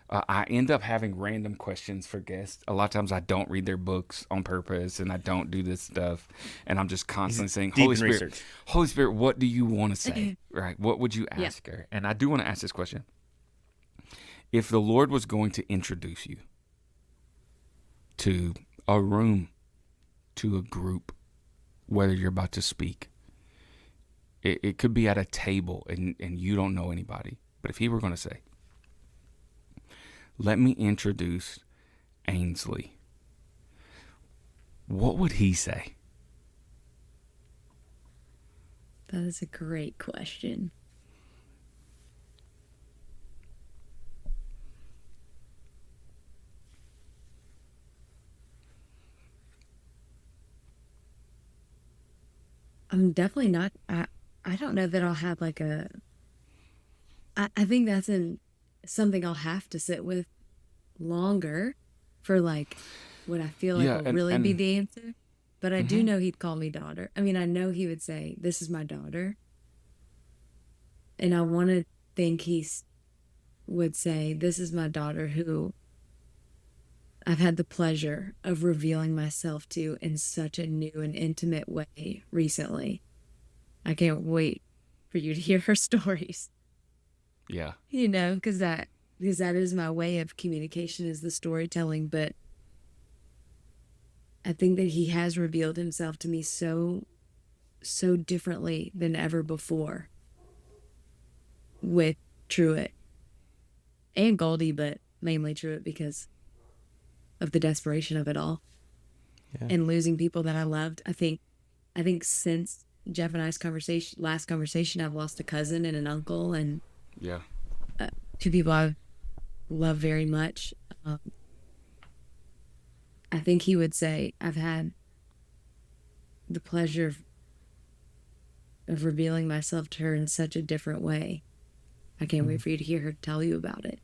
I end up having random questions for guests. A lot of times I don't read their books on purpose, and I don't do this stuff, and I'm just constantly saying, Holy Spirit, what do you want to say? Right? What would you ask her? And I do want to ask this question. If the Lord was going to introduce you to a room, to a group, whether you're about to speak, it could be at a table and you don't know anybody, but if he were going to say, let me introduce Ainsley, what would he say? That is a great question. I'm definitely not. I don't know that I'll have like a. I think that's something I'll have to sit with longer for like what I feel like will really be the answer. But I do know he'd call me daughter. I mean, I know he would say, "This is my daughter," and I want to think would say, "This is my daughter who I've had the pleasure of revealing myself to in such a new and intimate way recently. I can't wait for you to hear her stories." Yeah. You know, because that is my way of communication, is the storytelling. But I think that he has revealed himself to me so differently than ever before with Truett and Goldie, but mainly Truett because of the desperation of it all and losing people that I loved. I think since Jeff and I's last conversation, I've lost a cousin and an uncle and two people I love very much. I think he would say, I've had the pleasure of revealing myself to her in such a different way. I can't wait for you to hear her tell you about it.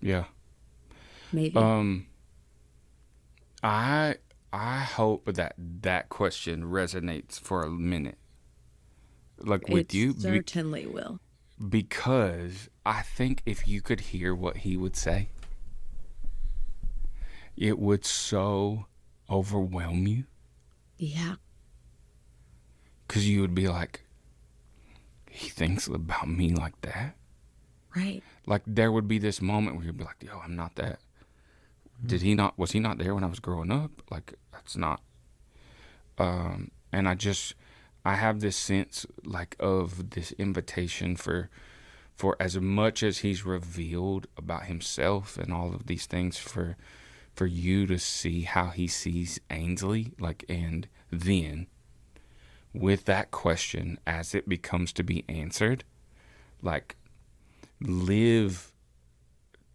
Yeah. Maybe. I hope that question resonates for a minute, like with you. Certainly will. Because I think if you could hear what he would say, it would so overwhelm you. Yeah. Because you would be like, he thinks about me like that? Right. Like there would be this moment where you'd be like, yo, I'm not that. Was he not there when I was growing up? Like, that's not. And I have this sense like of this invitation for as much as he's revealed about himself and all of these things, for you to see how he sees Ainsley, like, and then with that question, as it becomes to be answered, like, live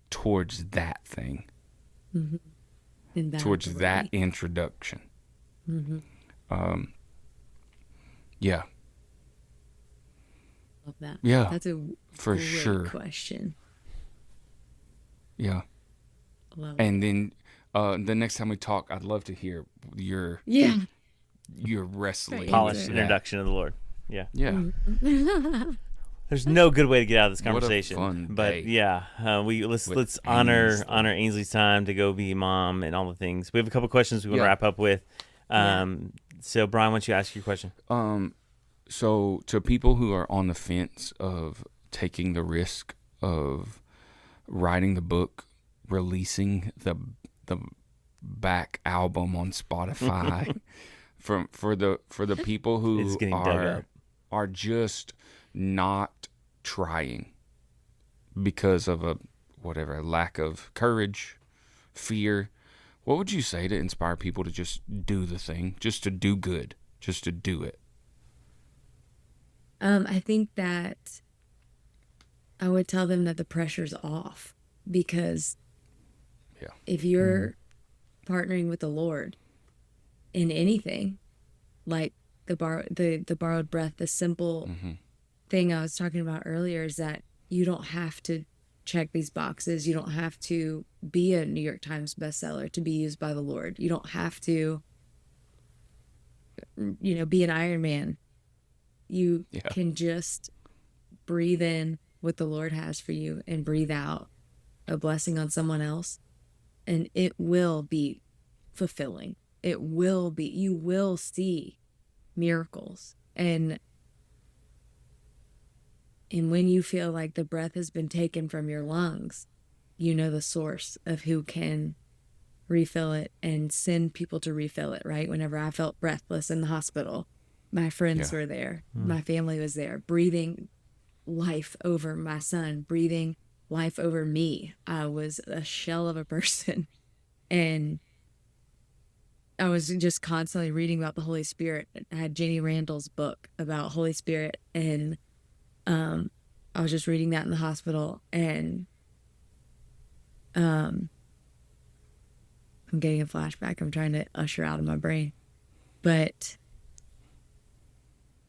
towards that thing. Mm-hmm. Towards that introduction. Mm-hmm. Yeah. Love that. Yeah. That's a for great sure question. Yeah. Love and then the next time we talk, I'd love to hear your wrestling. Polished with introduction of the Lord. Yeah. Yeah. There's no good way to get out of this What a conversation. fun but day yeah, let's with honor Ainsley. Ainsley's time to go be a mom and all the things. We have a couple questions we want to Yeah. wrap up with. Yeah. So Brian, why don't you ask your question? So to people who are on the fence of taking the risk of writing the book, releasing the back album on Spotify, for the people It's who getting dug up. are just not trying because of a lack of courage, fear, what would you say to inspire people to just do the thing, just to do good, just to do it? I think that I would tell them that the pressure's off, because Yeah. if you're partnering with the Lord in anything, like the borrowed breath, the simple thing I was talking about earlier is that you don't have to check these boxes. You don't have to be a New York Times bestseller to be used by the Lord. You don't have to, be an Iron Man. You can just breathe in what the Lord has for you and breathe out a blessing on someone else, and it will be fulfilling. It will be, you will see miracles. And when you feel like the breath has been taken from your lungs, you know the source of who can refill it and send people to refill it, right? Whenever I felt breathless in the hospital, my friends were there. My family was there, breathing life over my son, breathing life over me. I was a shell of a person. And I was just constantly reading about the Holy Spirit. I had Jenny Randall's book about Holy Spirit, and I was just reading that in the hospital, and I'm getting a flashback. I'm trying to usher out of my brain. But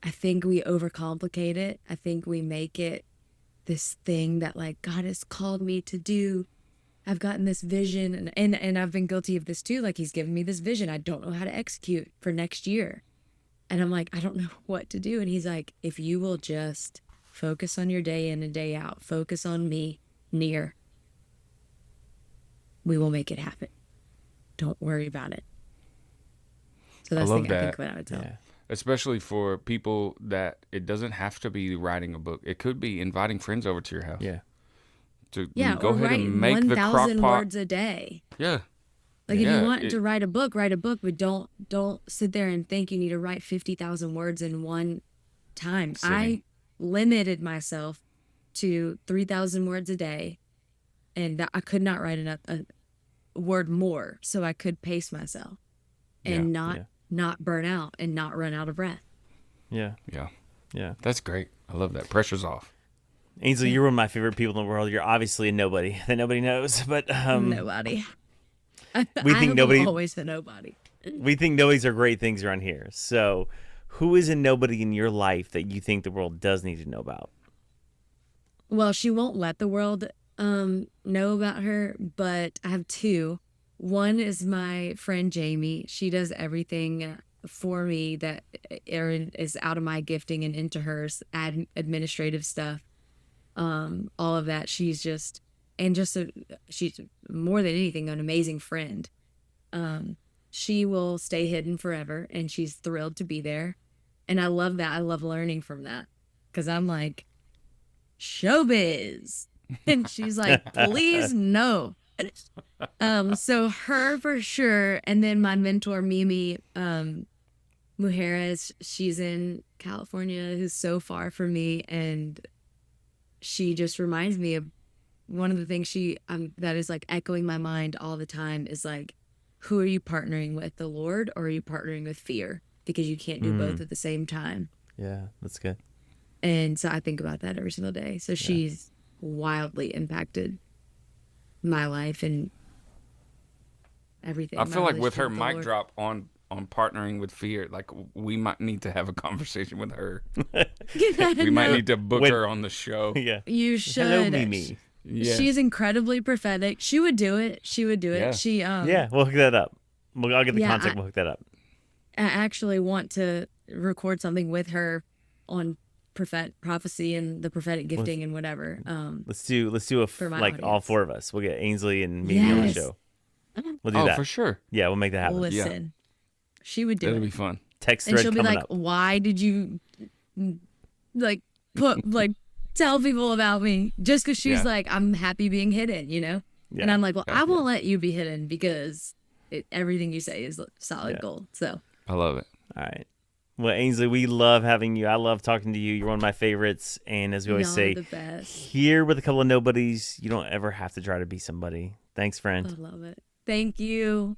I think we overcomplicate it. I think we make it this thing that, like, God has called me to do. I've gotten this vision, and I've been guilty of this too. Like, he's given me this vision. I don't know how to execute for next year. And I'm like, I don't know what to do. And he's like, if you will just focus on your day in and day out, focus on me near, we will make it happen. Don't worry about it. So that's I the love thing I that. think what I would tell. Yeah. Especially for people that it doesn't have to be writing a book. It could be inviting friends over to your house. Yeah. To Yeah, go or ahead write and make the crock 1,000 pot. words a day. Yeah. Like, if Yeah, you want to write a book, but don't sit there and think you need to write 50,000 words in one time. Sitting. I limited myself to 3,000 words a day, and that I could not write a word more, so I could pace myself and not burn out and not run out of breath. Yeah. Yeah. Yeah. That's great. I love that. Pressure's off. Ainsley, you're one of my favorite people in the world. You're obviously a nobody that nobody knows, but Nobody. we think nobody. I'm always a nobody. We think nobodies are great things around here. So, who is a nobody in your life that you think the world does need to know about? Well, she won't let the world know about her, but I have two. One is my friend Jamie. She does everything for me that is out of my gifting and into hers, administrative stuff, all of that. She's more than anything an amazing friend. She will stay hidden forever, and she's thrilled to be there. And I love that. I love learning from that, because I'm like, showbiz. And she's like, please no. So her for sure. And then my mentor, Mimi Mujeres, she's in California, who's so far from me. And she just reminds me of one of the things that is like echoing my mind all the time is like, who are you partnering with, the Lord, or are you partnering with fear? Because you can't do both at the same time. Yeah, that's good. And so I think about that every single day. So she's wildly impacted my life and everything. I feel my like with her relationship mic the drop on partnering with fear, like we might need to have a conversation with her. Lord. We might need to book When- her on the show. Yeah. You should. Hello, Mimi. Yeah. She's incredibly prophetic. She would do it. Yeah. She Yeah, we'll hook that up. I'll get the Yeah, contact. We'll hook that up. I actually want to record something with her on prophecy and the prophetic gifting and whatever. Let's do for my like all audience. 4 of us. We'll get Ainsley and me on the Yes. show. We'll do Oh, that. for sure. Yeah, we'll make that happen. Listen, she would do That'll it. be fun. Text And thread she'll be coming like, up. why did you like tell people about me? Just because she's Yeah. like, I'm happy being hidden, you know? Yeah. And I'm like, well, Yeah. I won't let you be hidden because everything you say is solid Yeah. gold. So I love it. All right. Well, Ainsley, we love having you. I love talking to you. You're one of my favorites. And as we always y'all say, are the best. here with a couple of nobodies, you don't ever have to try to be somebody. Thanks, friend. I love it. Thank you.